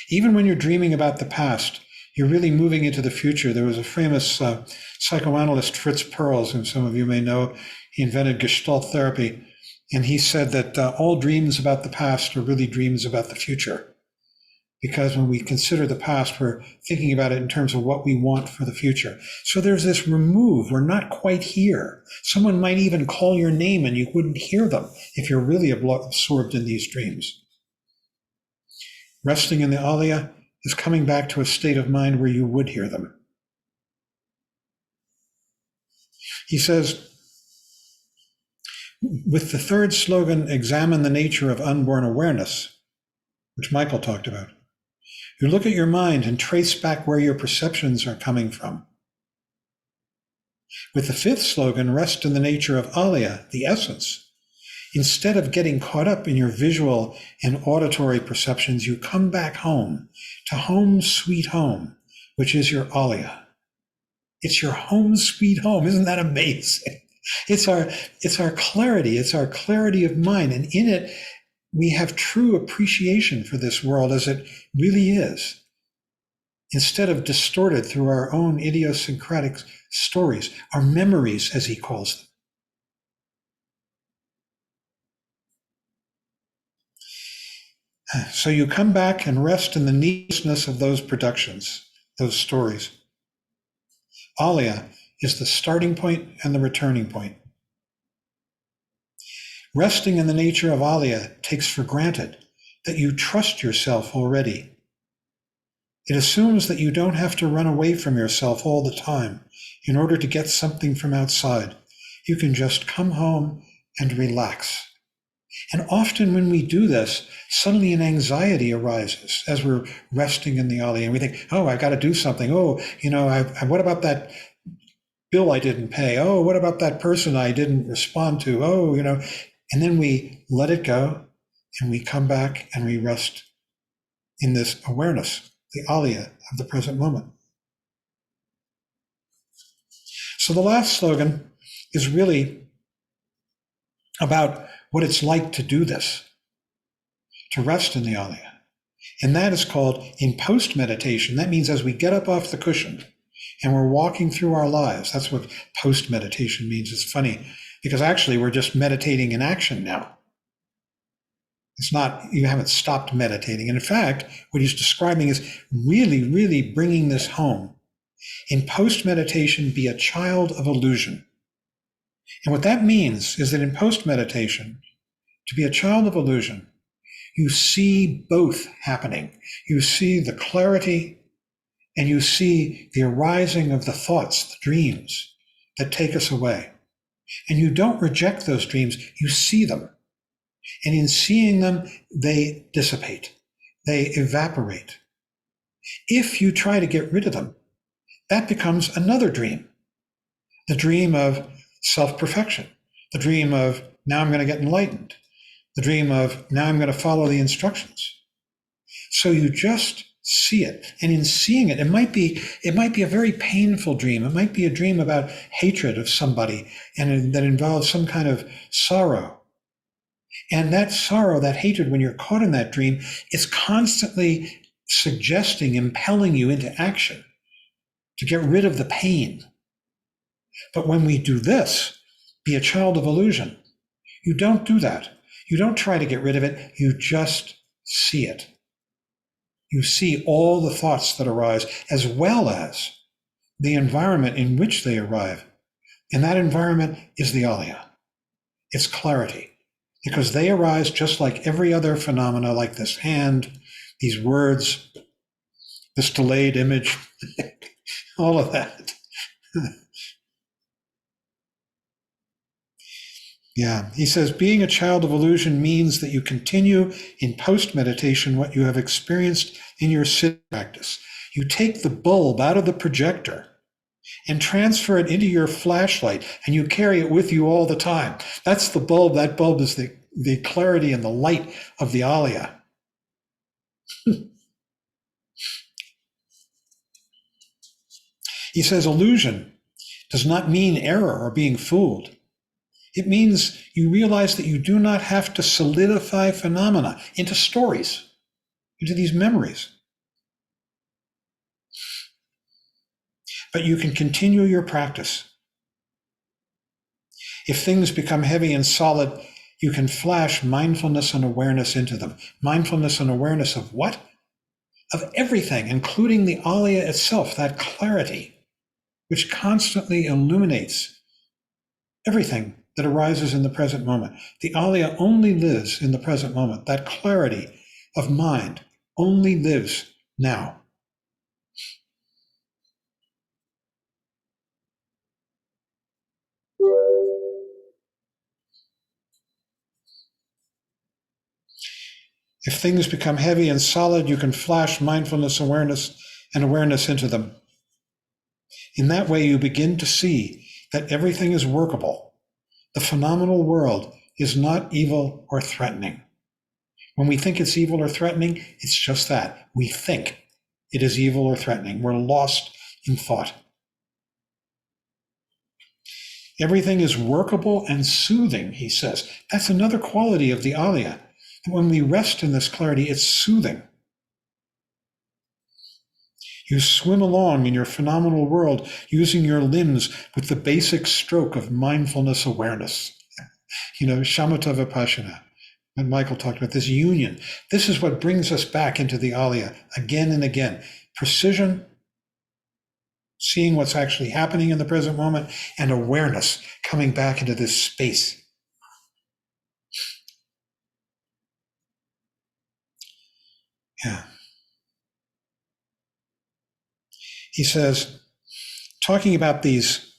Even when you're dreaming about the past, you're really moving into the future. There was a famous psychoanalyst, Fritz Perls, whom some of you may know. He invented Gestalt therapy. And he said that all dreams about the past are really dreams about the future. Because when we consider the past, we're thinking about it in terms of what we want for the future. So there's this remove. We're not quite here. Someone might even call your name and you wouldn't hear them if you're really absorbed in these dreams. Resting in the alaya is coming back to a state of mind where you would hear them. He says, with the third slogan, examine the nature of unborn awareness, which Michael talked about. You look at your mind and trace back where your perceptions are coming from. With the fifth slogan, rest in the nature of alaya, the essence. Instead of getting caught up in your visual and auditory perceptions, you come back home, to home sweet home, which is your alaya. It's your home sweet home. Isn't that amazing? It's our clarity. It's our clarity of mind. And in it, we have true appreciation for this world as it really is, instead of distorted through our own idiosyncratic stories, our memories, as he calls them. So you come back and rest in the needlessness of those productions, those stories. Alaya is the starting point and the returning point. Resting in the nature of alaya takes for granted that you trust yourself already. It assumes that you don't have to run away from yourself all the time in order to get something from outside. You can just come home and relax. And often when we do this, suddenly an anxiety arises as we're resting in the alaya, and we think, oh, I got to do something. Oh, what about that bill I didn't pay? Oh, what about that person I didn't respond to? Oh, and then we let it go and we come back and we rest in this awareness, the alaya of the present moment. So the last slogan is really about what it's like to do this, to rest in the alaya. And that is called, in post-meditation, that means as we get up off the cushion and we're walking through our lives, that's what post-meditation means. It's funny, because actually we're just meditating in action now. It's not, you haven't stopped meditating. And in fact, what he's describing is really, really bringing this home. In post-meditation, be a child of illusion. And what that means is that in post-meditation, to be a child of illusion, you see both happening. You see the clarity and you see the arising of the thoughts, the dreams that take us away. And you don't reject those dreams, you see them. And in seeing them, they dissipate, they evaporate. If you try to get rid of them, that becomes another dream. The dream of self-perfection, the dream of now I'm going to get enlightened, the dream of now I'm going to follow the instructions. So you just see it. And in seeing it, it might be a very painful dream. It might be a dream about hatred of somebody and that involves some kind of sorrow. And that sorrow, that hatred, when you're caught in that dream, is constantly suggesting, impelling you into action to get rid of the pain. But when we do this, be a child of illusion, you don't do that. You don't try to get rid of it. You just see it. You see all the thoughts that arise, as well as the environment in which they arrive. And that environment is the alaya. It's clarity, because they arise just like every other phenomena, like this hand, these words, this delayed image, all of that. Yeah, he says, being a child of illusion means that you continue in post-meditation what you have experienced in your sit practice. You take the bulb out of the projector and transfer it into your flashlight, and you carry it with you all the time. That's the bulb. That bulb is the clarity and the light of the Alaya. He says, illusion does not mean error or being fooled. It means you realize that you do not have to solidify phenomena into stories, into these memories. But you can continue your practice. If things become heavy and solid, you can flash mindfulness and awareness into them. Mindfulness and awareness of what? Of everything, including the Alaya itself, that clarity, which constantly illuminates everything that arises in the present moment. The Alaya only lives in the present moment. That clarity of mind only lives now. If things become heavy and solid, you can flash mindfulness, awareness, and awareness into them. In that way, you begin to see that everything is workable. The phenomenal world is not evil or threatening. When we think it's evil or threatening, it's just that. We think it is evil or threatening. We're lost in thought. Everything is workable and soothing, he says. That's another quality of the Alaya. When we rest in this clarity, it's soothing. You swim along in your phenomenal world using your limbs with the basic stroke of mindfulness awareness. Shamatha Vipassana. And Michael talked about this union. This is what brings us back into the Alaya again and again. Precision, seeing what's actually happening in the present moment, and awareness coming back into this space. Yeah. He says, talking about these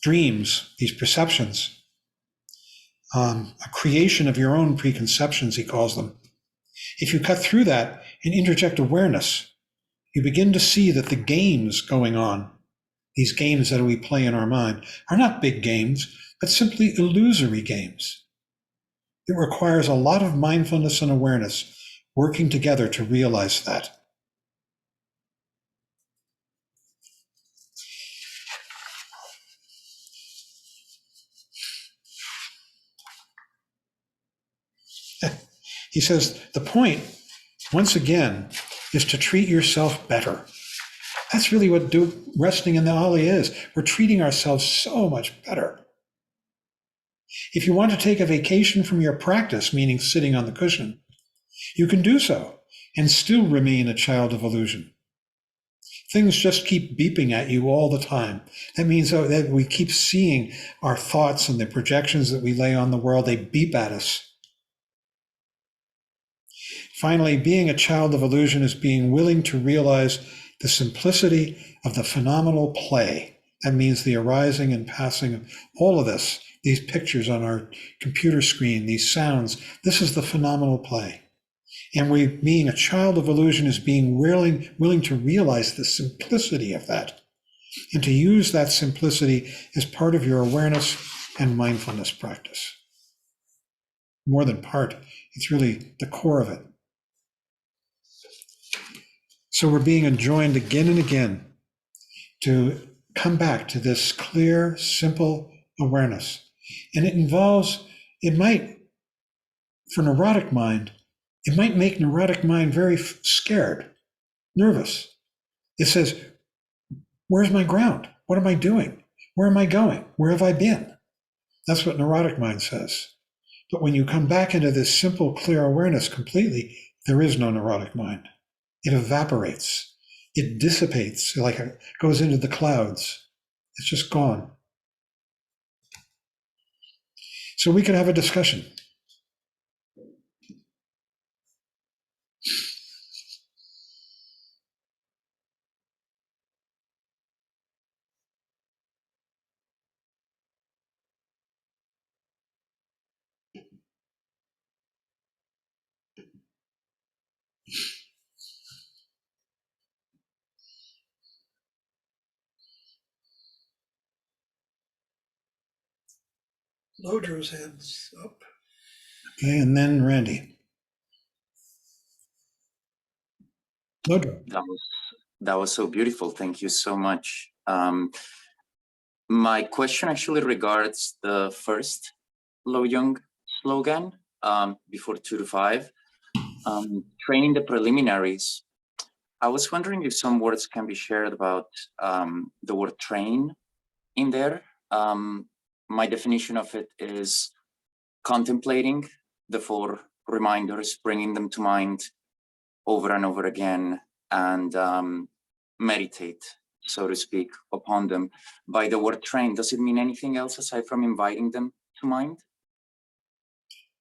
dreams, these perceptions, a creation of your own preconceptions, he calls them. If you cut through that and interject awareness, you begin to see that the games going on, these games that we play in our mind, are not big games, but simply illusory games. It requires a lot of mindfulness and awareness working together to realize that. He says, the point, once again, is to treat yourself better. That's really what resting in the Alaya is. We're treating ourselves so much better. If you want to take a vacation from your practice, meaning sitting on the cushion, you can do so and still remain a child of illusion. Things just keep beeping at you all the time. That means that we keep seeing our thoughts and the projections that we lay on the world, they beep at us. Finally, being a child of illusion is being willing to realize the simplicity of the phenomenal play. That means the arising and passing of all of this, these pictures on our computer screen, these sounds. This is the phenomenal play. And being a child of illusion is being willing to realize the simplicity of that and to use that simplicity as part of your awareness and mindfulness practice. More than part, it's really the core of it. So we're being enjoined again and again to come back to this clear, simple awareness. And it might, for neurotic mind, it might make neurotic mind very scared, nervous. It says, where's my ground? What am I doing? Where am I going? Where have I been? That's what neurotic mind says. But when you come back into this simple, clear awareness completely, there is no neurotic mind. It evaporates. It dissipates, like it goes into the clouds. It's just gone. So we can have a discussion. Lojong's hands up. Okay, and then Randy. Lojong. That was so beautiful. Thank you so much. My question actually regards the first Lojong slogan, before 2 to 5, training the preliminaries. I was wondering if some words can be shared about the word train in there. My definition of it is contemplating the 4 reminders, bringing them to mind over and over again, and meditate, so to speak, upon them. By the word train, does it mean anything else aside from inviting them to mind?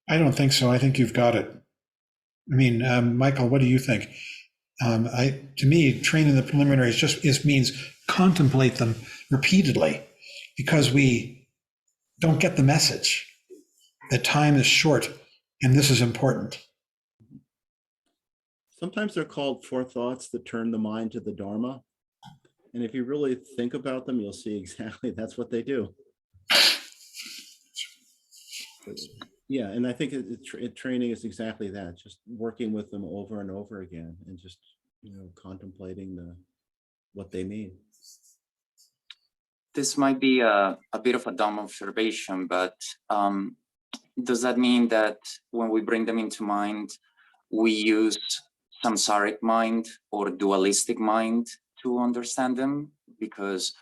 I don't think so. I think you've got it. I mean, Michael, what do you think? To me, training the preliminaries just means contemplate them repeatedly, because we don't get the message that time is short and this is important. Sometimes they're called 4 thoughts that turn the mind to the Dharma. And if you really think about them, you'll see exactly that's what they do. Yeah, and I think training is exactly that, just working with them over and over again, and just, contemplating what they mean. This might be a bit of a dumb observation, but does that mean that when we bring them into mind, we use samsaric mind or dualistic mind to understand them? Because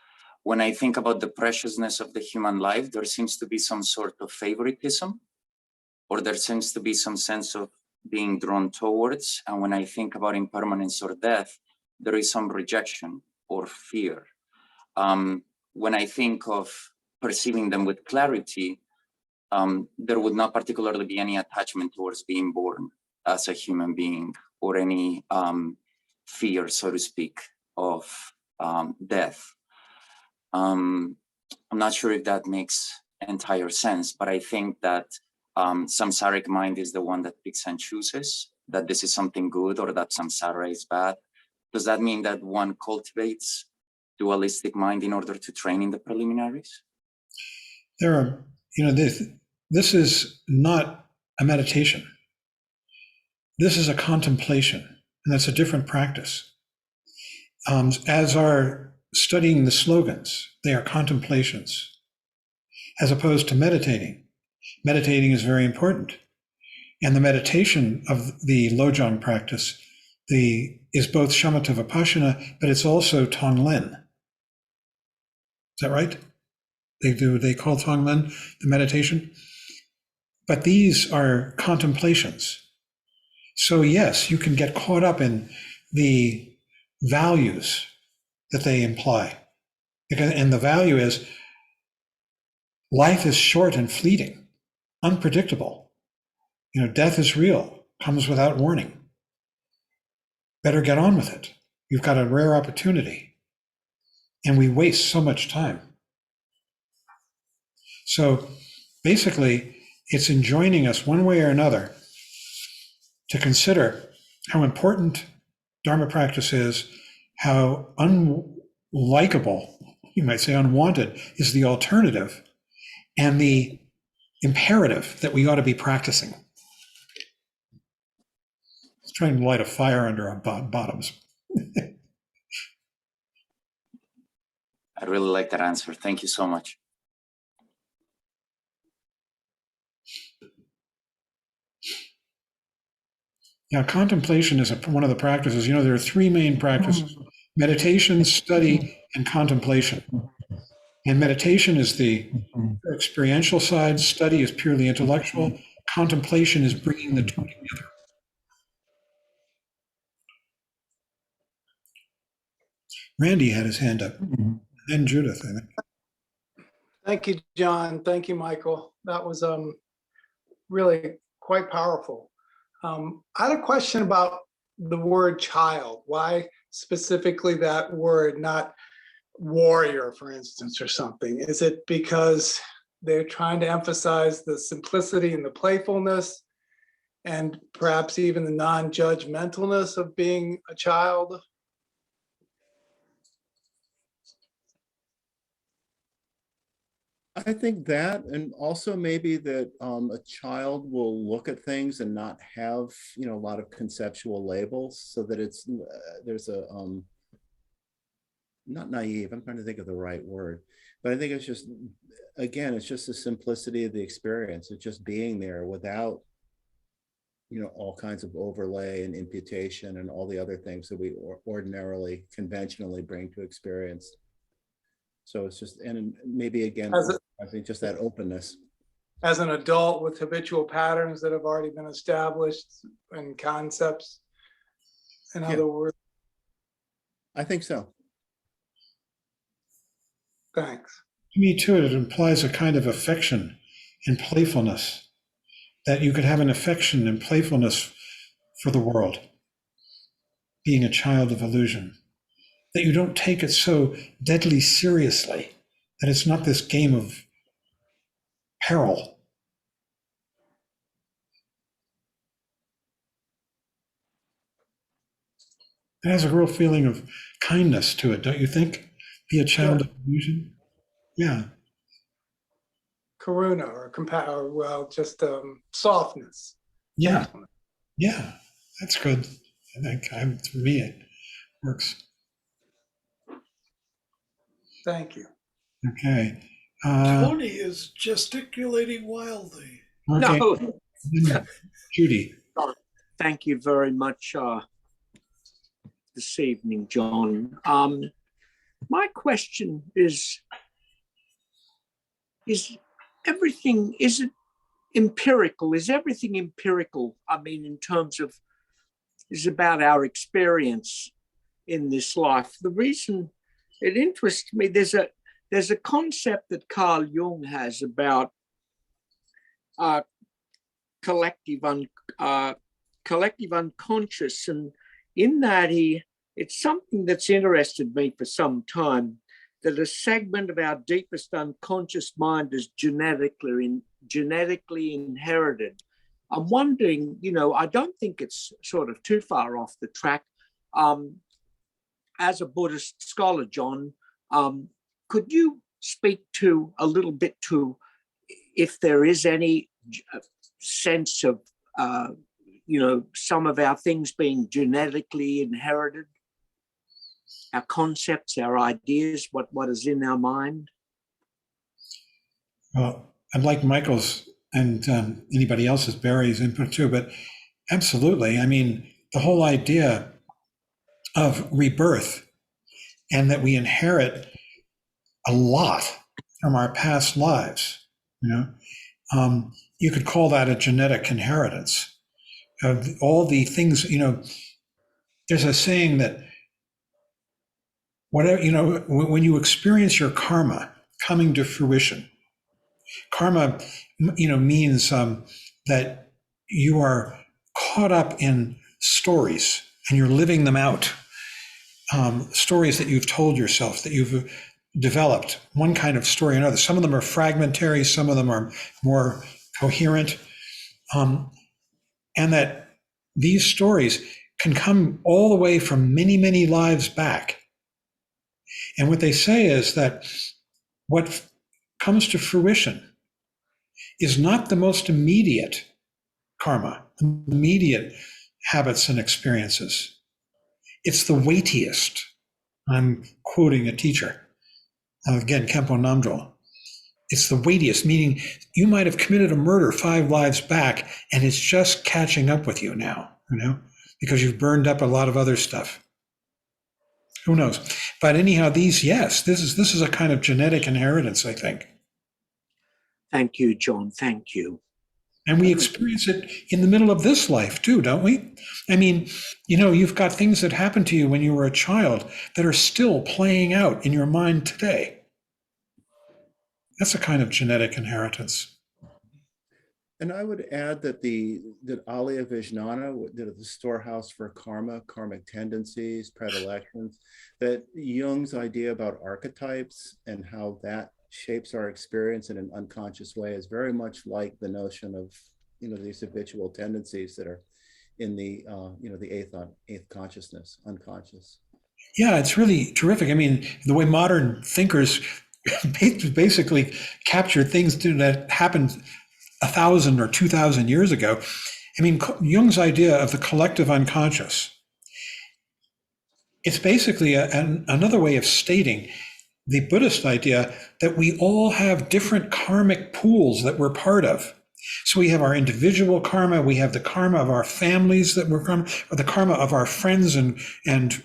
when I think about the preciousness of the human life, there seems to be some sort of favoritism, or there seems to be some sense of being drawn towards. And when I think about impermanence or death, there is some rejection or fear. When I think of perceiving them with clarity, there would not particularly be any attachment towards being born as a human being, or any fear, so to speak, of death. I'm not sure if that makes entire sense, but I think that samsaric mind is the one that picks and chooses that this is something good or that samsara is bad. Does that mean that one cultivates dualistic mind in order to train in the preliminaries? There are, this is not a meditation. This is a contemplation, and that's a different practice. As are studying the slogans, they are contemplations, as opposed to meditating. Meditating is very important. And the meditation of the Lojong practice is both Shamatha Vipassana, but it's also Tonglen. Is that right? They call Tonglen the meditation? But these are contemplations. So yes, you can get caught up in the values that they imply. And the value is life is short and fleeting, unpredictable. Death is real, comes without warning. Better get on with it. You've got a rare opportunity. And we waste so much time. So basically, it's enjoining us one way or another to consider how important Dharma practice is, how unlikable, you might say unwanted, is the alternative, and the imperative that we ought to be practicing. It's trying to light a fire under our bottoms. I really like that answer. Thank you so much. Now, contemplation is one of the practices. There are 3 main practices: meditation, study, and contemplation. And meditation is the experiential side, study is purely intellectual, contemplation is bringing the two together. Randy had his hand up, then Judith, I think. Thank you, John. Thank you, Michael. That was really quite powerful. I had a question about the word child. Why specifically that word, not warrior, for instance, or something? Is it because they're trying to emphasize the simplicity and the playfulness, and perhaps even the non-judgmentalness of being a child? I think that, and also maybe that a child will look at things and not have, a lot of conceptual labels, so that there's a not naive. I'm trying to think of the right word, but I think it's just, again, it's just the simplicity of the experience. It's just being there without, all kinds of overlay and imputation and all the other things that we ordinarily, conventionally bring to experience. So it's just, and maybe again, I think just that openness. As an adult with habitual patterns that have already been established and concepts, in other words. I think so. Thanks. To me too, it implies a kind of affection and playfulness, that you could have an affection and playfulness for the world, being a child of illusion, that you don't take it so deadly seriously, that it's not this game of peril. It has a real feeling of kindness to it, don't you think? Be a child of illusion. Yeah. Karuna or well, just softness. Yeah. Yeah. That's good. I think for me, it works. Thank you. Okay. Tony is gesticulating wildly. Okay. No, Judy. thank you very much this evening, John. My question is everything, is it empirical? Is everything empirical? I mean, in terms of, is about our experience in this life. The reason it interests me, there's a concept that Carl Jung has about collective unconscious, and in that it's something that's interested me for some time, that a segment of our deepest unconscious mind is genetically inherited. I'm wondering, I don't think it's sort of too far off the track. As a Buddhist scholar, John, could you speak to a little bit to if there is any sense of, some of our things being genetically inherited, our concepts, our ideas, what is in our mind? Well, I'd like Michael's and anybody else's, Barry's input too, but absolutely. I mean, the whole idea of rebirth and that we inherit a lot from our past lives, you could call that a genetic inheritance of all the things, there's a saying that whatever, when you experience your karma coming to fruition, karma, means that you are caught up in stories and you're living them out. Stories that you've told yourself, that you've developed, one kind of story or another. Some of them are fragmentary, some of them are more coherent, and that these stories can come all the way from many, many lives back. And what they say is that what comes to fruition is not the most immediate karma, immediate habits and experiences. It's the weightiest. I'm quoting a teacher, again, Kempo Namdrol. It's the weightiest, meaning you might have committed a murder 5 lives back and it's just catching up with you now, because you've burned up a lot of other stuff. Who knows? But anyhow, this is a kind of genetic inheritance, I think. Thank you, John. Thank you. And we experience it in the middle of this life too, don't we? I mean, you've got things that happened to you when you were a child that are still playing out in your mind today. That's a kind of genetic inheritance. And I would add that that Alaya Vijnana, the storehouse for karma, karmic tendencies, predilections, that Jung's idea about archetypes and how that shapes our experience in an unconscious way is very much like the notion of, these habitual tendencies that are in the, the eighth consciousness, unconscious. Yeah, it's really terrific. I mean, the way modern thinkers basically capture things that happened 1,000 or 2,000 years ago. I mean, Jung's idea of the collective unconscious, it's basically another way of stating the Buddhist idea that we all have different karmic pools that we're part of. So we have our individual karma, we have the karma of our families that we're from, or the karma of our friends and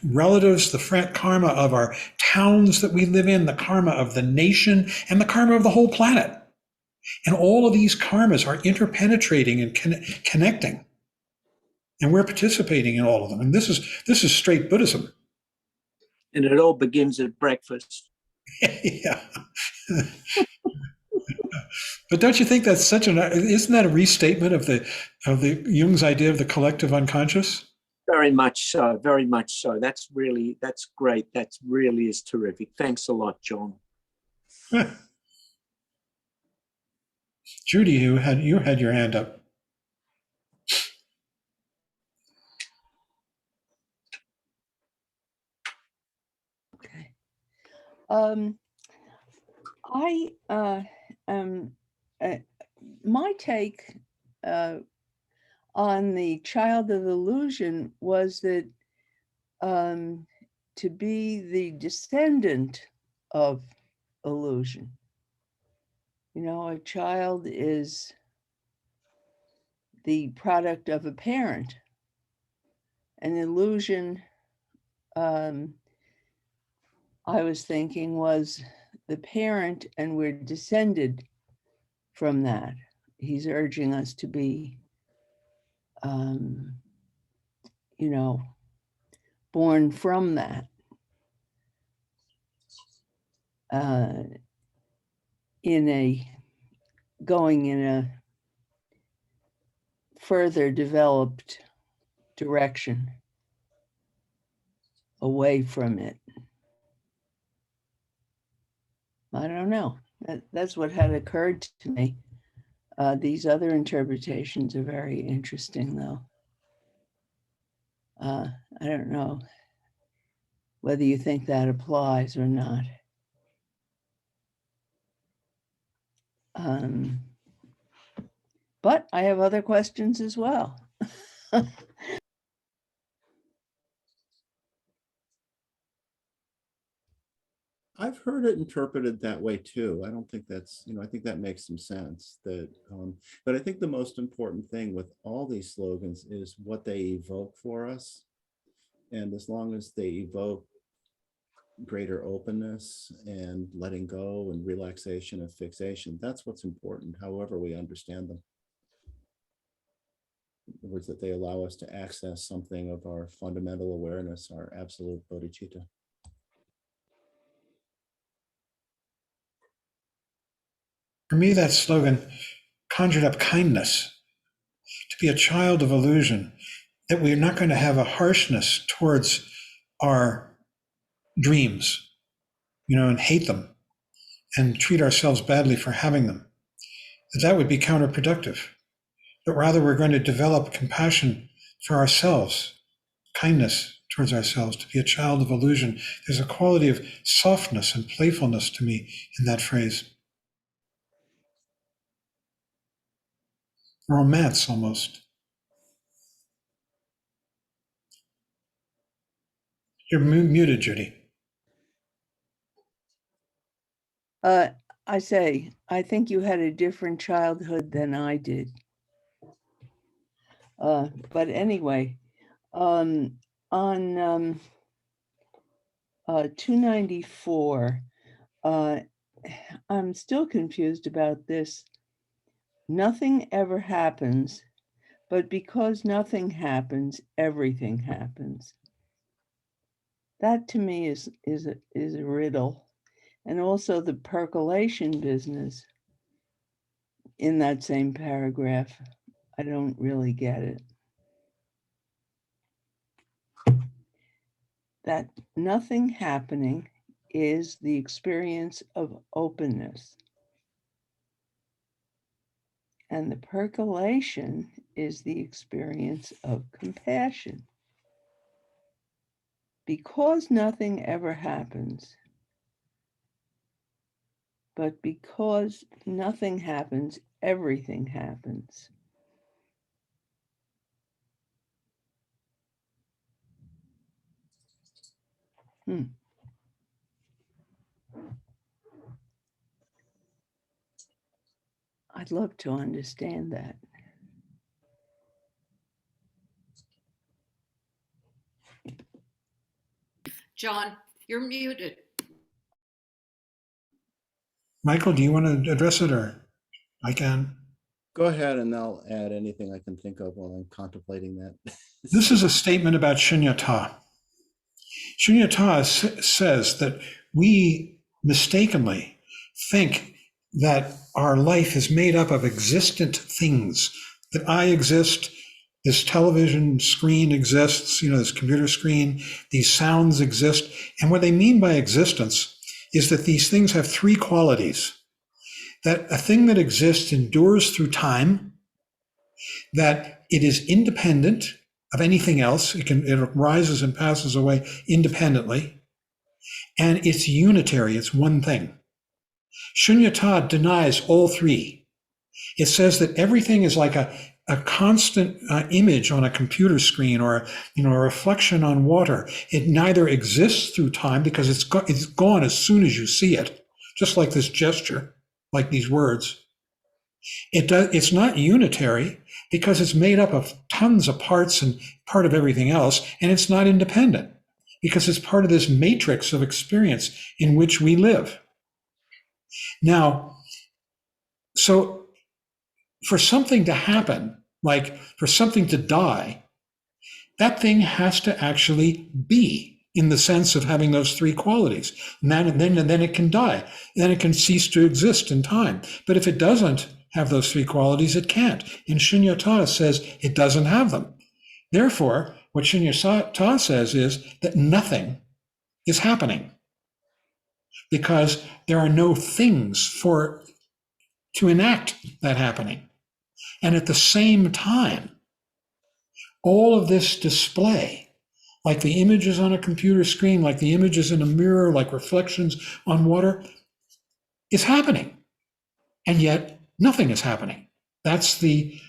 relatives, the karma of our towns that we live in, the karma of the nation, and the karma of the whole planet. And all of these karmas are interpenetrating and connecting. And we're participating in all of them. And this is straight Buddhism. And it all begins at breakfast. Yeah. But don't you think that's isn't that a restatement of the Jung's idea of the collective unconscious? Very much so, very much so. That's great. That really is terrific. Thanks a lot, John. Judy, you had your hand up. Okay. I my take on the child of illusion was that to be the descendant of illusion. You know, a child is the product of a parent. An illusion, I was thinking, was the parent, and we're descended from that. He's urging us to be, you know, born from that. Going in a further developed direction away from it. I don't know. That's what had occurred to me. These other interpretations are very interesting, though. I don't know whether you think that applies or not. But I have other questions as well. I've heard it interpreted that way too. I don't think that's, I think that makes some sense. But I think the most important thing with all these slogans is what they evoke for us. And as long as they evoke greater openness and letting go and relaxation and fixation, that's what's important, however we understand them. In other words, that they allow us to access something of our fundamental awareness, our absolute bodhicitta. For me, that slogan conjured up kindness, to be a child of illusion, that we're not going to have a harshness towards our dreams, and hate them and treat ourselves badly for having them. That would be counterproductive. But rather, we're going to develop compassion for ourselves, kindness towards ourselves, to be a child of illusion. There's a quality of softness and playfulness to me in that phrase. Romance, almost. You're muted, Judy. I think you had a different childhood than I did. But anyway, on 294, I'm still confused about this. Nothing ever happens, but because nothing happens, everything happens. That to me is a riddle. And also the percolation business in that same paragraph, I don't really get it. That nothing happening is the experience of openness. And the percolation is the experience of compassion. Because nothing ever happens, but because nothing happens, everything happens. I'd love to understand that. John, you're muted. Michael, do you want to address it, or I can? Go ahead, and I'll add anything I can think of while I'm contemplating that. This is a statement about Shunyata. Shunyata says that we mistakenly think that our life is made up of existent things, that I exist, this television screen exists, this computer screen, these sounds exist. And what they mean by existence is that these things have three qualities: that a thing that exists endures through time, that it is independent of anything else, it arises and passes away independently, and it's unitary, it's one thing. Shunyata denies all three. It says that everything is like a constant image on a computer screen, or a reflection on water. It neither exists through time, because it's gone as soon as you see it, just like this gesture, like these words. It's not unitary, because it's made up of tons of parts and part of everything else, and it's not independent, because it's part of this matrix of experience in which we live. Now, so for something to happen, like for something to die, that thing has to actually be, in the sense of having those three qualities. And then it can die. Then it can cease to exist in time. But if it doesn't have those three qualities, it can't. And Shunyata says it doesn't have them. Therefore, what Shunyata says is that nothing is happening, because there are no things to enact that happening. And at the same time, all of this display, like the images on a computer screen, like the images in a mirror, like reflections on water, is happening. And yet nothing is happening. That's the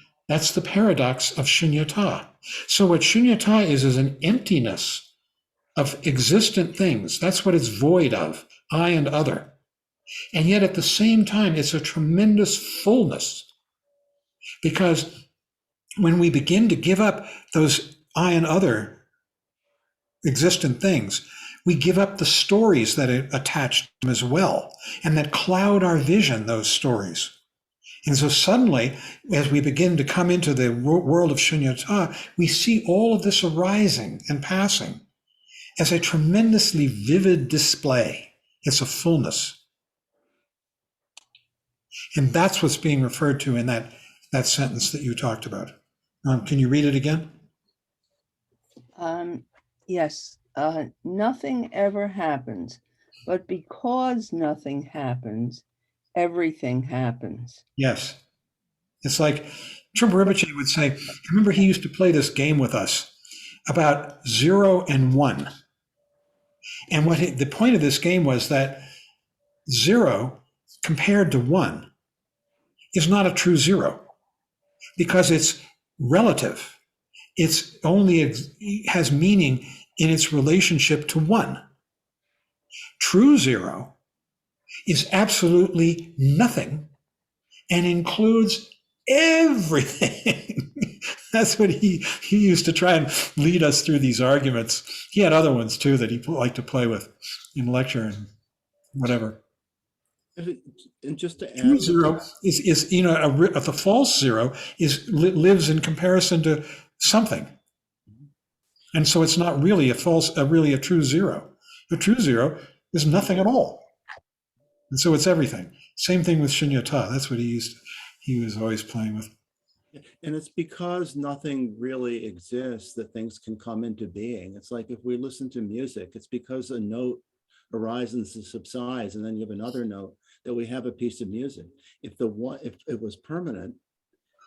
paradox of Shunyata. So what Shunyata is an emptiness of existent things. That's what it's void of, I and other. And yet at the same time, it's a tremendous fullness, because when we begin to give up those I and other existent things, we give up the stories that attach to them as well, and that cloud our vision, those stories. And so suddenly, as we begin to come into the world of Shunyata, we see all of this arising and passing as a tremendously vivid display. It's a fullness. And that's what's being referred to in that sentence that you talked about. Can you read it again? Yes. Nothing ever happens, but because nothing happens, everything happens. Yes. It's like Trump Rinpoche would say, remember he used to play this game with us about 0 and 1. And the point of this game was that 0 compared to 1 is not a true 0, because it's relative. It's only has meaning in its relationship to 1. True 0 is absolutely nothing and includes everything. That's what he used to try and lead us through these arguments. He had other ones too that he liked to play with in lecture and whatever. And just to add, True 0 is the false 0 lives in comparison to something, and so it's not really a true 0. The true 0 is nothing at all, and so it's everything. Same thing with Shunyata. That's what he was always playing with. and it's because nothing really exists that things can come into being. It's like if we listen to music, it's because a note arises and subsides, and then you have another note, that we have a piece of music. If it was permanent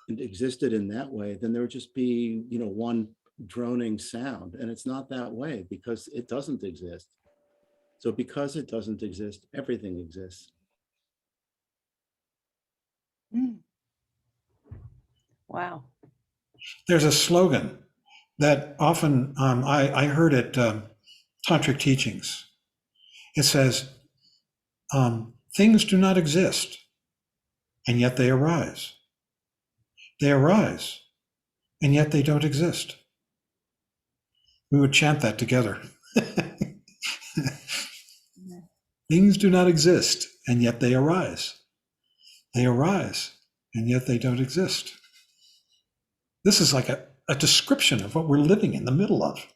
and existed in that way, then there would just be, one droning sound. And it's not that way, because it doesn't exist. So because it doesn't exist, everything exists. Mm. Wow. There's a slogan that often I heard at tantric teachings. It says, things do not exist, and yet they arise. They arise, and yet they don't exist. We would chant that together. Things do not exist, and yet they arise. They arise, and yet they don't exist. This is like a description of what we're living in the middle of.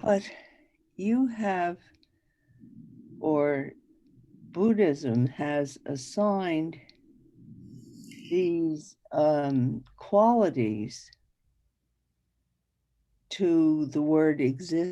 But you have, or Buddhism has assigned these qualities to the word exist.